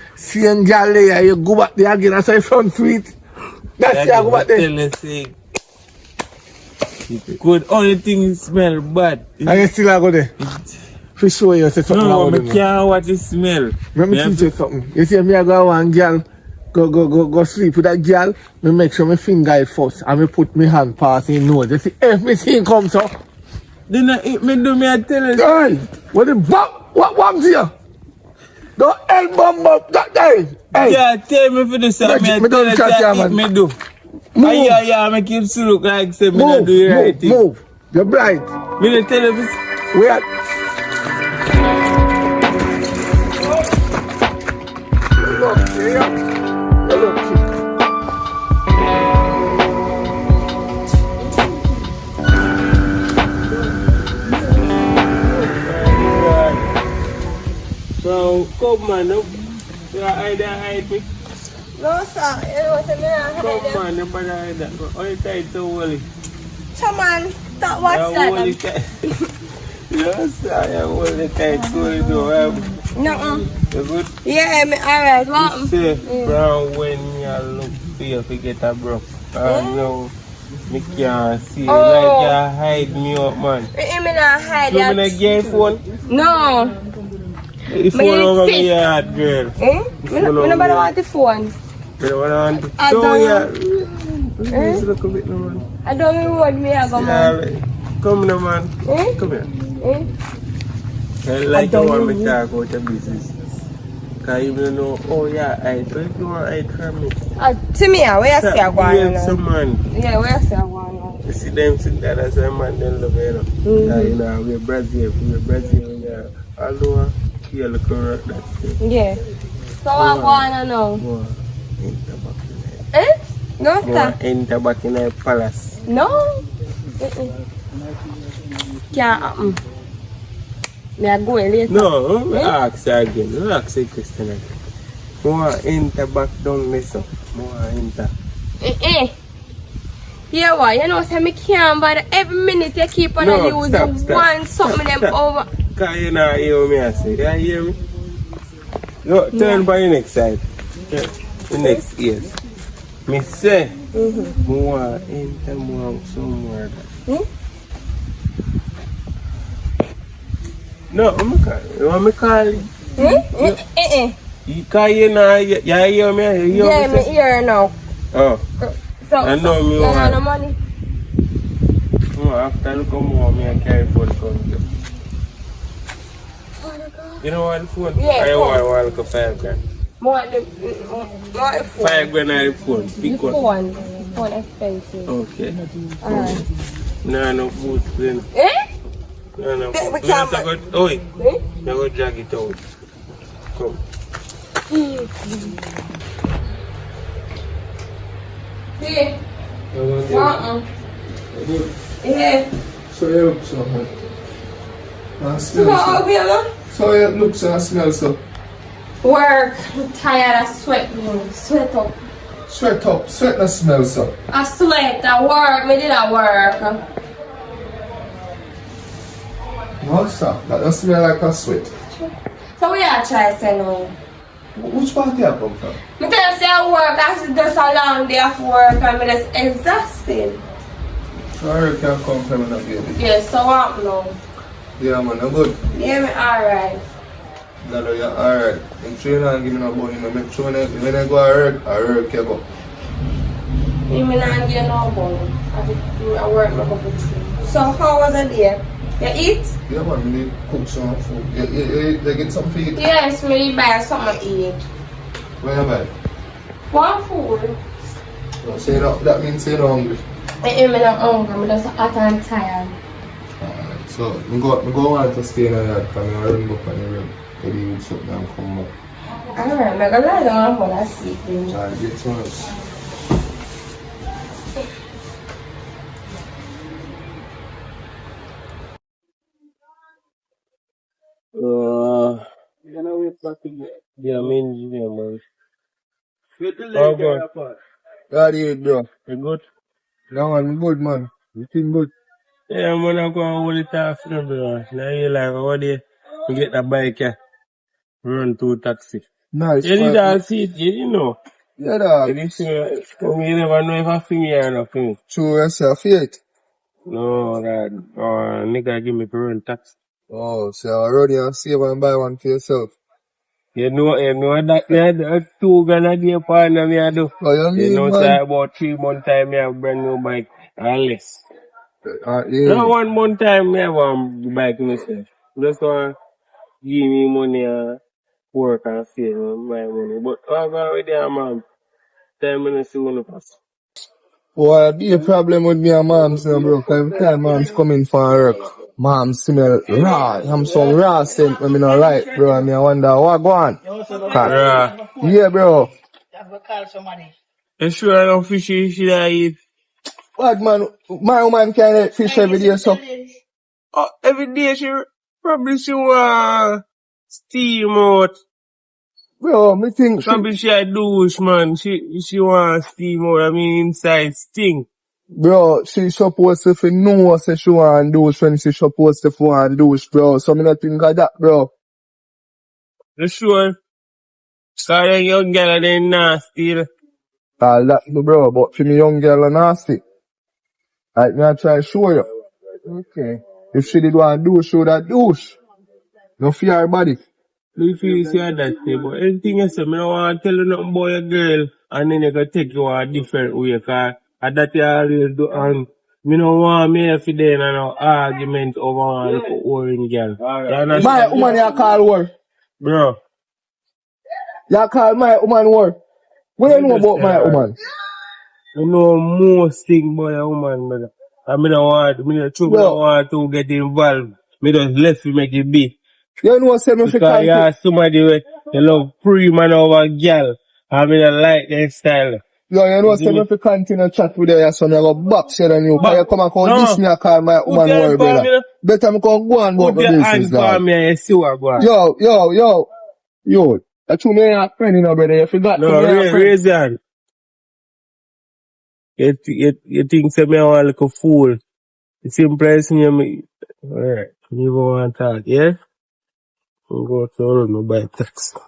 girl there, you go back there again, that's how you front sweet. That's how you go back there. Tell us, say, good, only thing smell bad. And you still a go there. For sure you say something No, about me them. can't watch it smell. Let me teach you something. You see me I go one girl, go sleep with that girl, me make sure me finger it first and me put me hand past his nose. You see, if me see him come so, Then me do me I tell you. hey, what the what's here? Don't elbow up that day. Hey, Yeah, tell me for this. Me Me don't chat here, man. me do. move, Yeah, make it look like say me not move, do the right thing. move. You're bright. Me not tell you this. We are. Look, yeah. Look. come man. No. You hide me. No, sir. You know, say me not Come hide them. man, nobody hide that. How you tight to hold it? Come on. Stop watch You that. hold it tight. Yes, I hold it tight so you know. No. You good? Yeah, me alright. What? Say, Brown, when you look for you to get a bro. No, me can't see. Oh. Like you hide me up, man. Me not hide You that. mean get phone? No. The phone over me yard, girl. Me nobody want the phone. You don't want it? I So, don't yeah. Let's look a bit, no, man. I don't know what me I go man. Come now, man. Come here. I like you want me to talk about your business. Because you don't know, oh yeah, I don't you want to from me. See me where you see I go on Yes, man. Yeah, where you see I go on. You see them sit there as a man, then love you know. You know, we're Brazil, yeah. Although, you look correct, that's it. Yeah. So I go on now. Go enter back in there. No, sir. Enter back in the palace. No. Can't happen. Me I go later. No, ask you again. Ask you a question again. More enter back down this up. More enter. Yeah, what? You know, say me can't bother every minute you keep on using one something them over. Because you not hear me I say. You hear me? Yo, turn by your next side. The next ears. Me say, more enter more somewhere. No, I'm call. You want me call you? You call you now, you hear me? You hear Yeah, me? me hear now. Oh, So, I know me you want. have no money? No, after you come home, I carry phone come here. You know what the phone? Yeah, I phone. want like a 5 grand. More the phone. 5 grand on the phone. Big The one. phone expensive. Okay. Alright. No food then. No We food. can't You go, oh, you go drag it out. Come. Yeah. Yeah. So you look so man. And So, smell so. Bill, So you look so and smell so. work. I'm tired of sweat, bro. Sweat up. Sweat up, sweat and smell so. I sweat. I work. Me did I work. No stop, that don't smell like a sweat. So we are trying to say no. Which part you come from? Me tell you say I work. I just a long day of work and I'm just exhausted. So I can come from that baby. Yeah, so what now? Yeah man, I'm good. Yeah, me alright. That you're alright. I'm sure you don't give me no money, no make sure when I go I work you go. Me not get no money. I work my couple through. So how was the day? You eat? Yeah man, we need cook some food. You get some food? Yes, me buy something to eat. Where you buy? One food. No, say that means you're not hungry. I'm not hungry, I'm just hot and tired. Alright, so I go on to stay in the yard because I run up on the road. Maybe you would sit down and come back. Alright, I'm gonna lie down and fall asleep. Alright, get some else. You know, we're back again. Yeah, main engineer, man. Oh, God. How do you bro? You good? No, I'm good man. You feel good? Yeah, man, I'm going to hold it off, you know, bro. Now you like, what day you get the bike here, run to a taxi. Nice. You did all see it, you know. Yeah, dog. You did see it. You never know if I feel me or not feel me. True yourself, faith. No, that, nigga give me to run taxi. Oh, so I already and save and buy one for yourself. You know that me had 2 grand a day partner me I do. Oh, you You mean, know, man? say about 3 months time me have a brand new bike and less. Yeah. Not 1 month time me have one bike myself. Just want give me money and work and save and buy money. But I go with there, man. 10 minutes you wanna pass. Well, the problem with me and mom's now, bro, 'cause every time mom's coming for work, mom smell raw. I'm some raw scent when me not like, bro, and me I wonder what go on. Yeah. Yeah, bro. You sure I don't fishy shit I eat? What man, my woman can eat fish every day, so. Oh, every day she probably she want steam out. Bro, me think Probably she a douche, man. She want steam out. I mean, inside stink. bro, she supposed to know say she want douche when she supposed to want douche, bro. So me not think of that, bro. You sure? So the young girl they nasty. All that, bro, but for me young girl are nasty. Like me I try to show you. Okay. If she did want douche, she would have douche. No fear her body. You feel say that thing, but anything you say, me don't want to tell you nothing about your girl, and then you can take you a different way, cause that you always do, and me don't want me if you there in an argument over one little orange girl. You understand? My woman you call work. Bro, You call my woman work. What you know about my woman? you know most things about your woman, brother. And me don't want to get involved. Me just left you make it be. You know say me fi Because you are somebody where you love free man over girl. I mean, I like that style. Yo, you know say me fi continue chat with you, so me go backshare on you. Cause you come and No. this me I call my woman work, brother. Better me come go and work Put my your hands business, for dog. me and you see what go on. Yo. That's who me a friend, you know, brother. You forgot No, to me a friend. raise your hand. You think say me I want like a fool. It's impressing you me. Alright, you go and talk, yeah? I'll go to the room by text.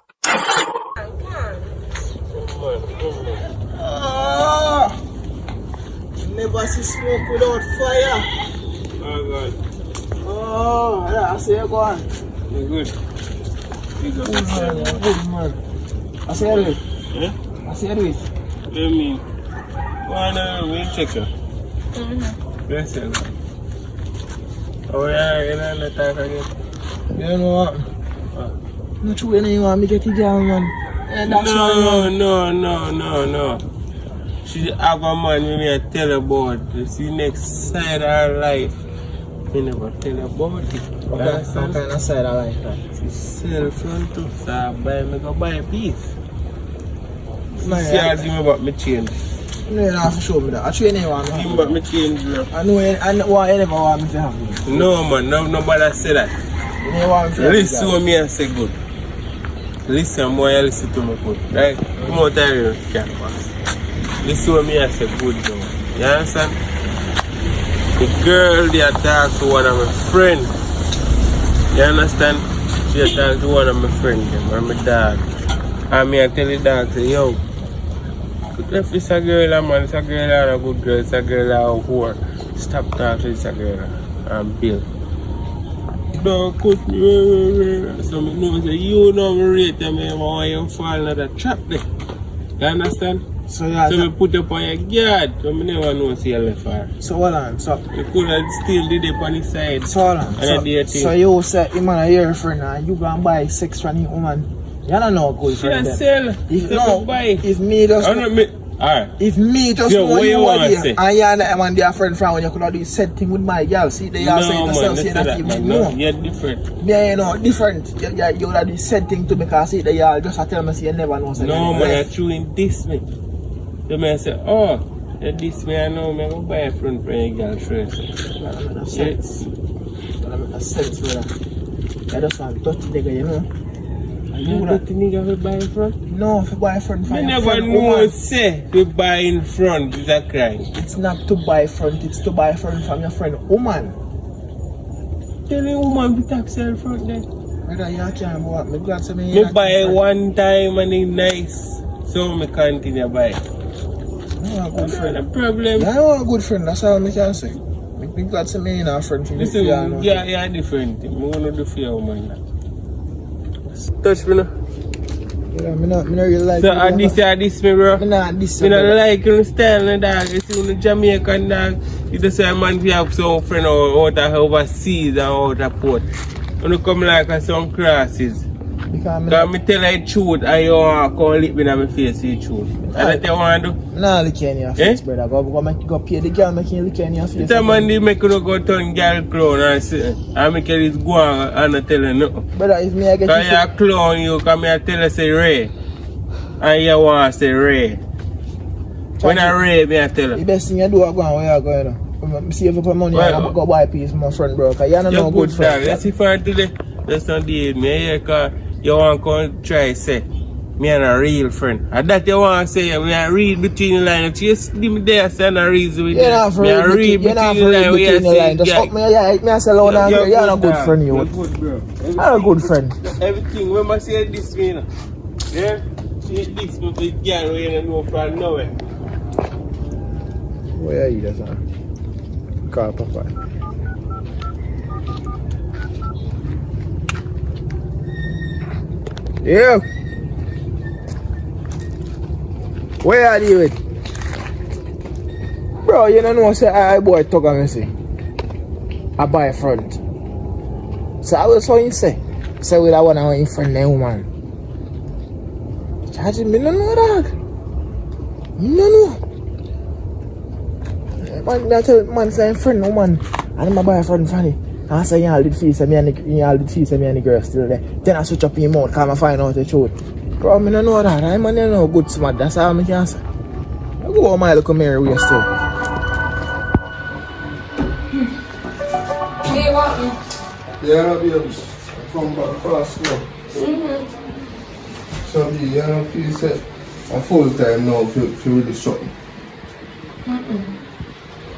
Never see smoke without fire. Oh God, Oh, yeah, I say you go on. you good? You good? Good man. I say you do it. Yeah? I say you do it. What do you mean? We'll check you. Bless you. Oh yeah, you know the talk again. You know what? Not true, you want me to get it down, man. Yeah, that's why, No. She have a man when me tell her about. You see next side of her life. Me never tell her about it. Okay, some kind of side I like that. She sell front too, so I go buy a piece. Man, She asked me about my change. you don't have to show me that. I train you want me. Give me about my change, bro. I know you never want me to have me. No man, nobody say that. You never want me to have Listen to me and say good. Listen more, you listen to me good. Right? Come out here, can't pass. Listen to me and say good, bro. You understand? The girl they talk to one of my friends. You understand? She talk to one of my friends, them, or my dog. And me I tell the dog, say, yo, if it's a girl, man, it's a girl and a good girl, it's a girl and a whore. Stop talking to this a girl and Bill. Don't cut me. So me know say you know me rate me want you fall in the trap there. You understand? So yeah, So me put up on your guard, so me never know see you left her. so hold on, so You could have still did it on the side. hold on. And I did So you say him and your friend and you gonna buy sex from him woman. You don't know good She friend. don't then. sell. If So no, me buy. if me just I don't me. Alright. if me just Yo, know what you you were wanna there say? and you and them and their friend from when you could have do the same thing with my girl. See they all say No it man, yourself let's say say that that you man. know. No, you're different. Yeah, you know, different. You would have do the same thing to me because see they all just tell me say you never know. So No you man, left. you're true in this me. The man say, oh, you this me I know me go buy a friend for a girl shirt. That don't make Yes. sense. That don't make sense, brother. I just want dirty nigga, you know. And You you got the nigga we buy in front? no, if you buy front for I your never friend know woman, say we buy in front is a crime. it's not to buy front, it's to buy front from your friend woman. Tell the woman we tax her front then. Brother, you can't go up. Me glad to me. Me buy one time and it's nice. So me continue buy. No, a good friend. No problem. Yeah, I'm a good friend, that's all I can say. Me glad to me in a friend from Listen, you. you're different. Me wanna do for your woman. Touch me now. Yeah, me not really like So it. this me bro. Me not this. Me not like your style no dog. You see the Jamaican dog. You just say man we have some friend out of overseas and out of port. When you come like some crosses. Because me tell you the truth and you want to come lick me in my face the truth. And that you want to do? Nah, lick in your face, brother. Go pay the girl, make you lick in your face. It's a man they make you go turn girl clown and make you just go and not tell you nothing. Brother, if me I get Because you clown you, come here tell you say Ray. And you want to say Ray. When I Ray, me I tell the you. best thing you do, I go and where you go, you know. Me save up money and I go buy a piece for my friend, bro. Because you're not no good friend. Let's see for today. That's not the me here because you want to come try say. Me and a real friend. And that you want to say, we are read between the lines. You see me there, saying a reason with You're not for read between the lines. Just up me, yeah, me say loud and clear. You're not a good friend, you. You're good, bro. You're a good friend. Everything, remember say this, me, you know. Yeah? Say this, but the girl, we don't know from nowhere. Where are you, that's all? Call Papa. Yeah. Where are you with? Bro, you don't know say I boy talk and say I buy a front. So I was so you say. Say with that one I want in friend that woman. Charge me no know that. No know. Man that man say friend woman and I buy a friend funny. I say you all did feel say me and the girl still there. Then I switch up in mouth cause I find out the truth. Bro, I don't know that. I man, you know good smart. That's all I can say. I go on my little Mary way still. Hey, what? Yeah, babes. I come back fast now. So, you know, feel set a full time now for really something.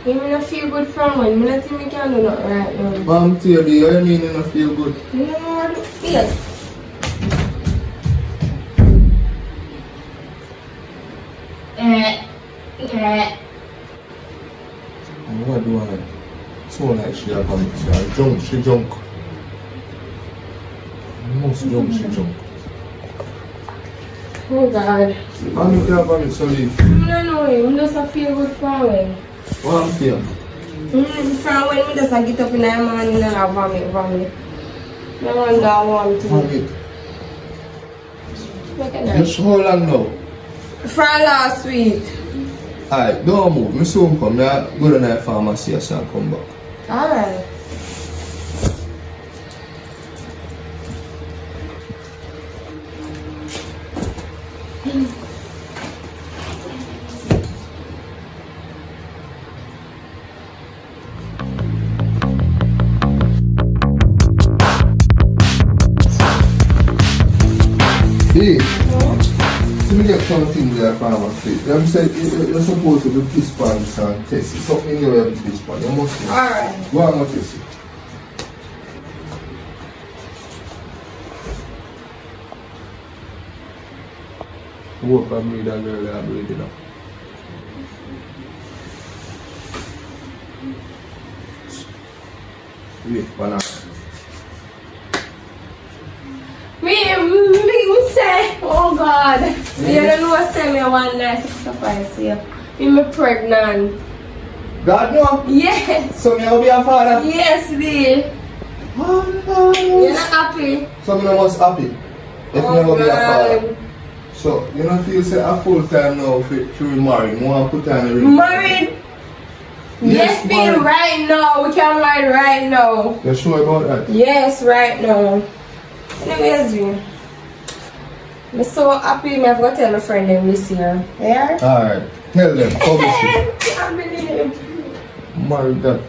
You mean I feel good from when? I think we can do that right now. Mom, tell you, I mean, I feel good. You know what I feel? What do I? So like she have a she junk. Most junk, she junk. Oh God. I'm not have a sorry. I don't know, I just feel good from when. What I'm feeling? From when I just get up in the morning and I vomit. I wonder want to. Vomit. Look at that. Just how long now? From last week. Alright, don't move. Me soon come. I go to the pharmacy and come back. Alright. Hey, let me get something there from a street. Them say you're supposed to be piss pants and test it. Something in there with piss pants. You must know. Alright. Go on and test it. Work and breathe that girl that breathing up. Wait, banana. Me say, oh God. You don't know what say me one night surprise you. Me pregnant. God no? Yes. So me will be a father? Yes, babe. Oh no. You're not happy? So me must happy. If me will be a father. So you don't feel say a full time now for married. You want to put on the ring? Married? Yes, babe, right now. We can marry right now. You sure about that? Yes, right now. Anyways, you. I'm so happy. I've got to tell my friend them this year. Yeah? Alright. Tell them. Publish it. I can't believe. Married that.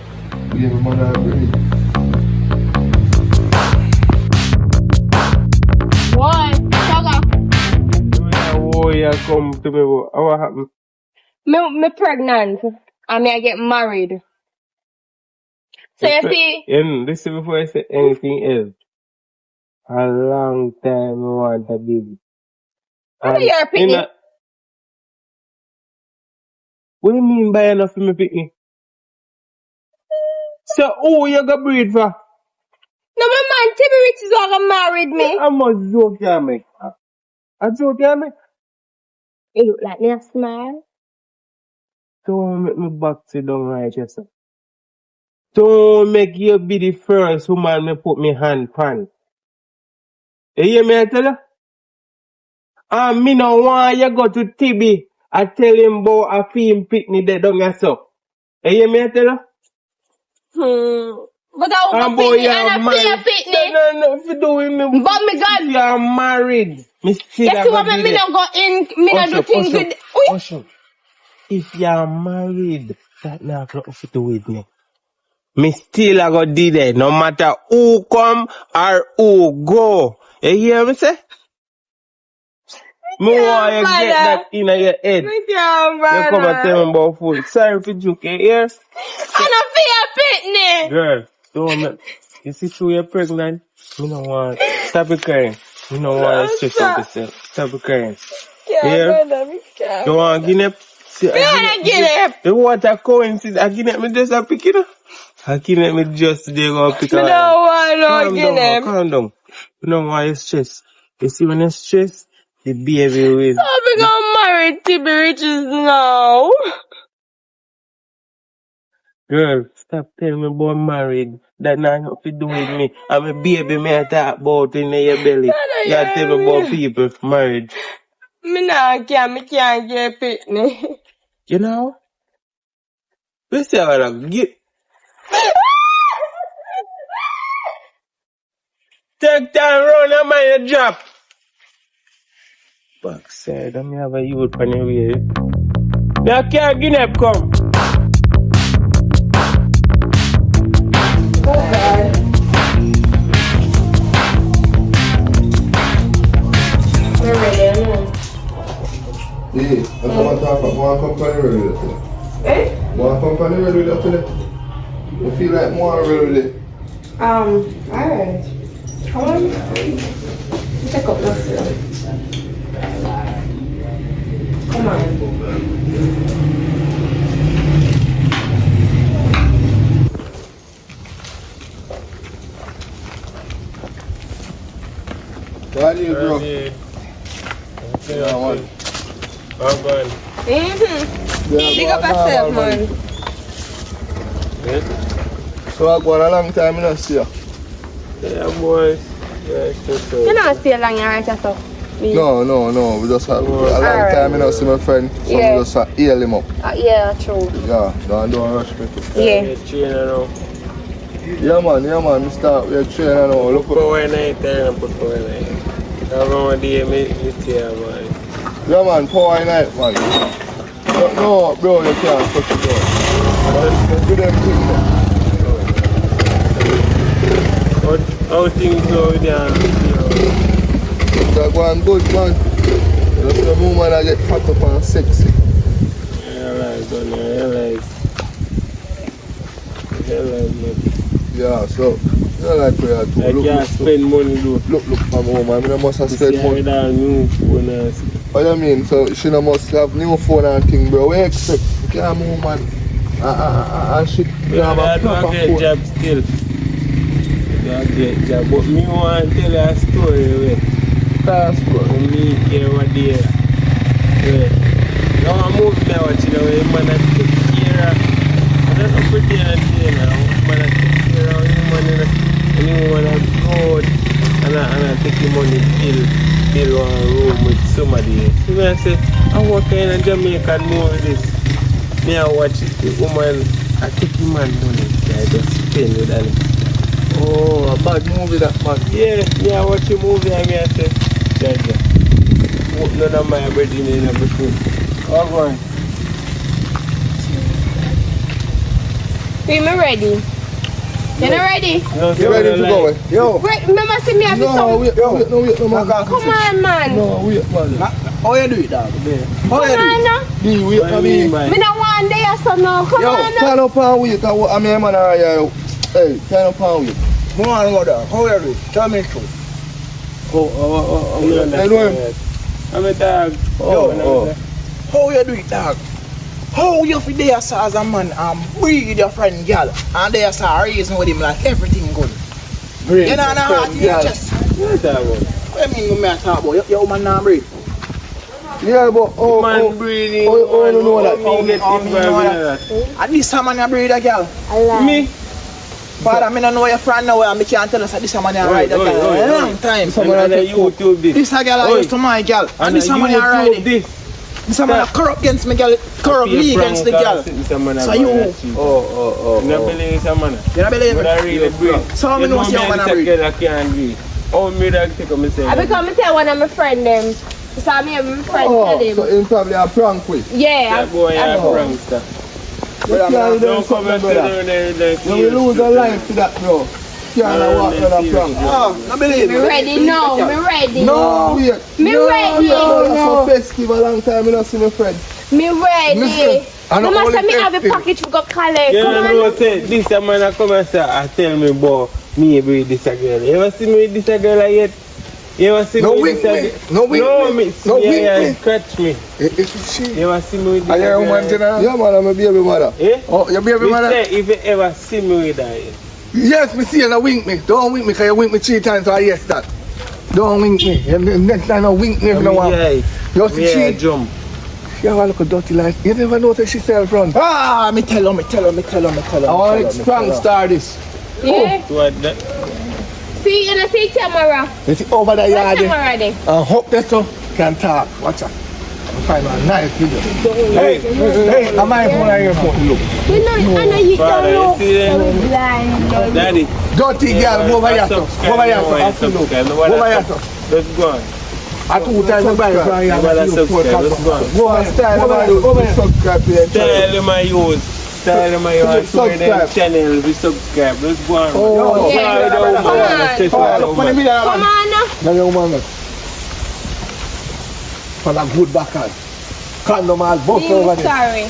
Give him another ring. What? Oh, yeah, come to me. What happened? Me pregnant. And I get married. So you see? Listen before I say anything else. A long time I want a baby. I know you're a picnic. What do you mean by enough for me picnic? So, you got breed for? No, my man, Timmy Rich is all gonna married me. I must joke ya me. I joke ya me. You look like me a smile. Don't make me back sit down right yourself. Don't make you be the first woman me put me hand pan. You hear me I tell you? And me no want you go to Tibi and tell him about a film picnic there down yourself. You hear me I tell you? But I want a picnic and I play a picnic. No, if you do with me. But me God. You are married. Me still Yes, you want me not go in, me not do things with... Usher. If you are married, that not got nothing to do with me. Me still a go do that, no matter who come or who go. You hear me say? Me want you get that in your head. Me can't, You come and brother. tell me about food. Sorry for joke, you hear? I don't feel pitney. Girl, don't make... You see through you're pregnant? Me no want... Stop it crying. Me no want to stress out yourself. Stop it crying. Yeah, brother, me can't. You want Guinea? See, Me wanna Guinea. You want a coincidence? A Guinea me just a pick it up. A Guinea me just today go pick Me it don't up. want no Guinea. Calm down. You don't want you stress. You see when you stress, the baby will... So we gonna marry T.B. Riches now. Girl, stop telling me about married. That not have to do with me. I'm a baby me I talk about in your belly. You tell me about people married. Me can't get pitney. You know? We say I wanna get... Take time round and mind your drop. Backside, I have a youth on the way. Now can't Guinea come. We're ready, I know. Hey, I want to talk about one company ready today. Eh? One company ready today. You feel like more ready. Alright. Come on. Check up this. Come on. Why do you bro? Yeah, man. I'm going. Big up yourself, man. So I go on a long time in the see you. Yeah, boys. Yeah, it's just You don't stay long, right, yourself? No. We just have a long time in the see my friend. So Yeah. we just heal him up. Yeah, true. Yeah, don't rush me. Yeah. trainer now. Yeah man, we start with training now. Look Put power night there and put power night. I remember the day me here, man. Yeah man, power night man. No, bro, you can't touch it bro. But do them things man. How things go with you? That one good man. Look at the woman that get fat up and sexy. Realize, man. Yeah, so you like prayer too. I can't spend money though. Look for my woman. I must have spend money. New phone. What do you mean? So she no must have new phone and thing, bro. What you expect? You can't move man. And she have a proper phone. Job still. Get job, but me want to tell you a story. That's good. Me care what day. Now I move there watching the way man I take care of. I don't know pretty anything now. Man I take care of any woman I go out and I take the money till one room with somebody. So when I say, I work in a Jamaican movie this. Me I watch the woman, I take the man money. I just spend with that. Oh, a bad movie that man. Yeah, me I watch the movie and me I say, Jaja, none of my brethren in everything. All right. We me ready. You not ready? No, You ready to go? Yo. Wait, remember see me have No, some. wait, man. Come on, man. No, wait, man. How you do it, dog? Come on, now. D, wait, What do I you mean. mean by Me not want there, so no. Come Yo, on, now. turn up and wait. I mean, man, alright. Hey, turn up and wait. Come on, go down. How you do it? Tell me the truth. I know him. I'm a dog. Oh. How you do it, dog? How you fi there as a man and breed your friend girl and there as a reason with him like everything good? Great. You know what in your chest? What What do you mean me I talk about? Your man not breed. Yeah, but man breathing. no, that. How get involved in that? And this a man you breed a girl. Me? Father, I don't know your friend now and I can't tell us that this a man you ride a girl. A long time. And I YouTube this. This a girl I used to my girl. And this a man you ride it. this. This a man corrupt against me girl. Corrupt me against the girl. So you. You don't believe it's a man? You don't believe But I really me? breed. So I know your man a breed. I can't breed. Oh, me that take on myself. I become tell one of my friend them. So I mean my friend tell him. So him probably a prank with. Yeah, That boy I a know. prankster. But I'm not Don't come and tell brother. them You will lose your life to that, bro. Can't walk on a prank. I believe Me ready now. Me ready. No, wait. Me ready. No. That's for festival long time, I don't see my friend. Me ready. Listen, I don't Mama only say me have a testing. package we go collect. You Come know, on. say, this a man a come and say, I tell me about me with this a girl. You ever see me with this a girl yet? You ever see No me wink with this a me. girl? No wink No, me. miss. No Yeah, wink yeah, me. scratch me. It's she. You ever see me with this Are a you a girl? woman, Tina? Yeah, man, I'm a baby mother. Eh? Oh, your baby Me mother? say, if you ever see me with that, Yes, me see you now wink me. Don't wink me, because you wink me 3 times, so I yes that. Don't wink me. And next time, don't wink me if you don't want. You see yeah, she? jump. She have a look at dirty life. You never know that she sell front. Ah, me tell her. I want to prank star this. Yeah. What that? See, you know, see camera. You see over the What yard there. camera there? I hope that so can talk. Watch out. Find a nice video. Hey, am I phone or your phone? Look. You know, I know you Father, don't you see them? know. Blind. Daddy. Dirty girl, go over here. Go over here. Go over here. Let's go on. I 2 times I buy it from here. Go over subscribe. Let's go on. Go over here. Go over here. Subscribe to your channel. Tell my use. Tell my use. Subscribe. Channel. We subscribe. Let's go on. Oh, Yeah. Come on now. now young man. For a good backhand. Condom all bust over Me there. sorry.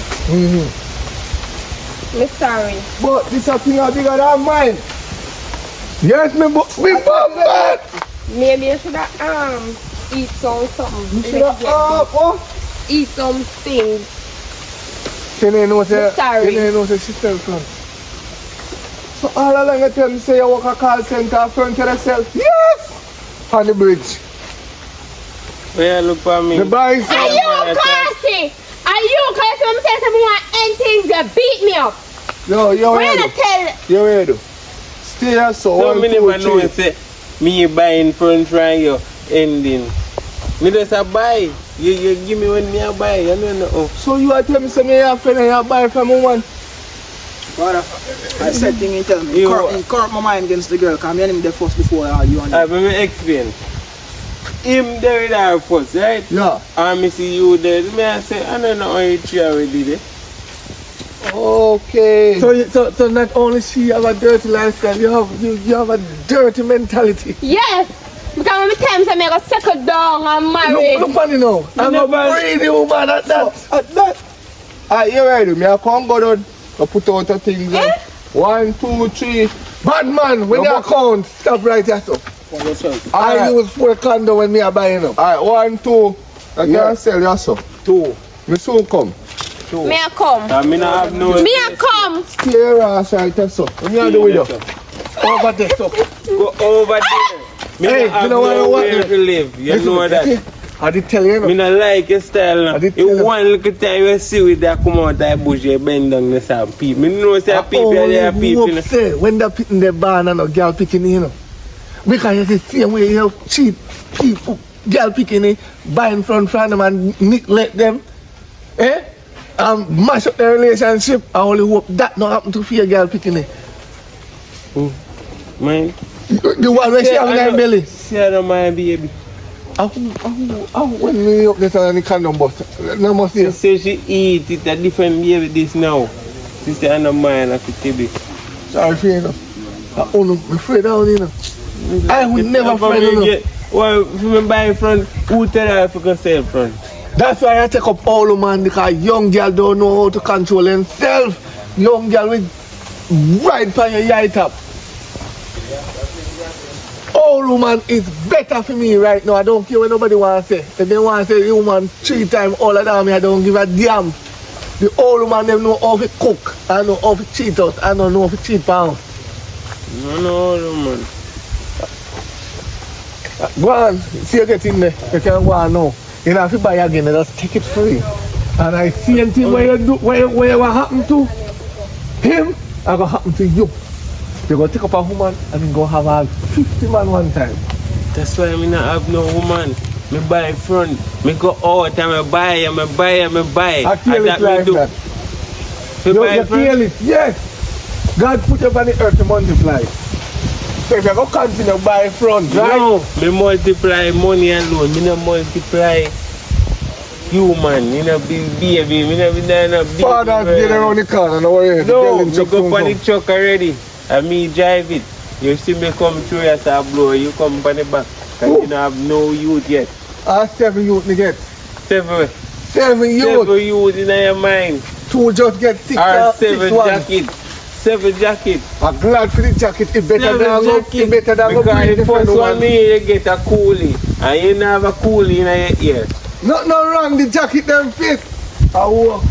Me sorry. But this a thing bigger than mine. Yes, me bomb. Maybe you should have eat something. You should have Eat some things. You didn't know say. Sorry. You didn't know say she sell front. So all along you tell me say you work a call center front to yourself. Yes. On the bridge. Where look for me? The buy Are you crazy? Are you crazy? When I tell someone anything, you beat me up. Yo, you When I ready? tell You ready? Stay here so No, 1, me 2, never know 3. say me buying front trying you ending. Me just a buy. You give me when me a buy. You don't know. So you are telling me say me have friend and you buy from woman? Brother, I said thing you tell me. You- Corrupt my mind against the girl, because I'm the first before you and I me explain. Him there with her first, right? Yeah. And me see you there. Me I say I don't know how you three already there. Okay. So not only she have a dirty lifestyle, you have a dirty mentality. yes. Because when I tell me, I go settle down and marry. Look on you now. I'm a greedy woman at that. Alright, you ready? Me I come go down. Go put out the things. 1, 2, 3. Bad man, when you count, stop right here. So. I use 4 condom when me a buy them. Alright, 1, 2. I can't sell you so. 2. Me soon come. Me a come. I mean I have no. Me a come. Stay your ass right there so. What you do with you? Over there so. Go over there. Me Hey, not have you know no what? way to live. You know that. I did tell you. Me not like your style now. I did tell You you. one little time you see with that come out that bush you bend down the same people. Me know say people there are people. Hope say when they picking the barn and a girl picking you know. Because it's the same way you cheat people, girl picking it, buying from them and neglect them. Eh? Mash up their relationship. I only hope that not happen to fear girl picking it. Man. The one where she have in her belly. See I don't mind baby. When me up there on the condom bus. No more She see. say she eat it a different baby this now. She say I don't mind if it be. Sorry for you know. I'm afraid of you know. I will never find you. Well, if you buy front, who tell her if you can sell front? That's why I take up all the man because young girl don't know how to control themselves. Young girl with right by your eye top. All woman is better for me right now. I don't care what nobody wants to say. If they want to say the woman 3 times all of them, I don't give a damn. The old woman them know how to cook. I know how to cheat us. I don't know how to cheat pounds. No, man. Go on, see you get in there. You can go on now. You know, if you buy again, just take it free. And I see anything where you do, where what happen to him, I go happen to you. You go take up a woman and then go have a 50 man one time. That's why I not have no woman. Me buy front. Me go out and me buy. I feel it like that. You feel it, yes. God put you on the earth to multiply. So if you go continue buy front, right? No, me multiply money alone. Me not multiply human. Me not be baby. Me not be baby. Father, get around the corner, no worry. No, me go on the truck already. And me drive it. You see me come through as a blow, you come from the back. Cause you don't have no youth yet. 7 youth me get. 7 7 youth. 7 youth in your mind. 2 just get 6 Or 6 7 one. jacket. 7 jacket. I'm glad for the jacket. It better 7 than go. jacket. It better than go Because bring the different first one one. me, you get a coolie. And you don't have a coolie in your ear. No wrong. The jacket them fit. I walk.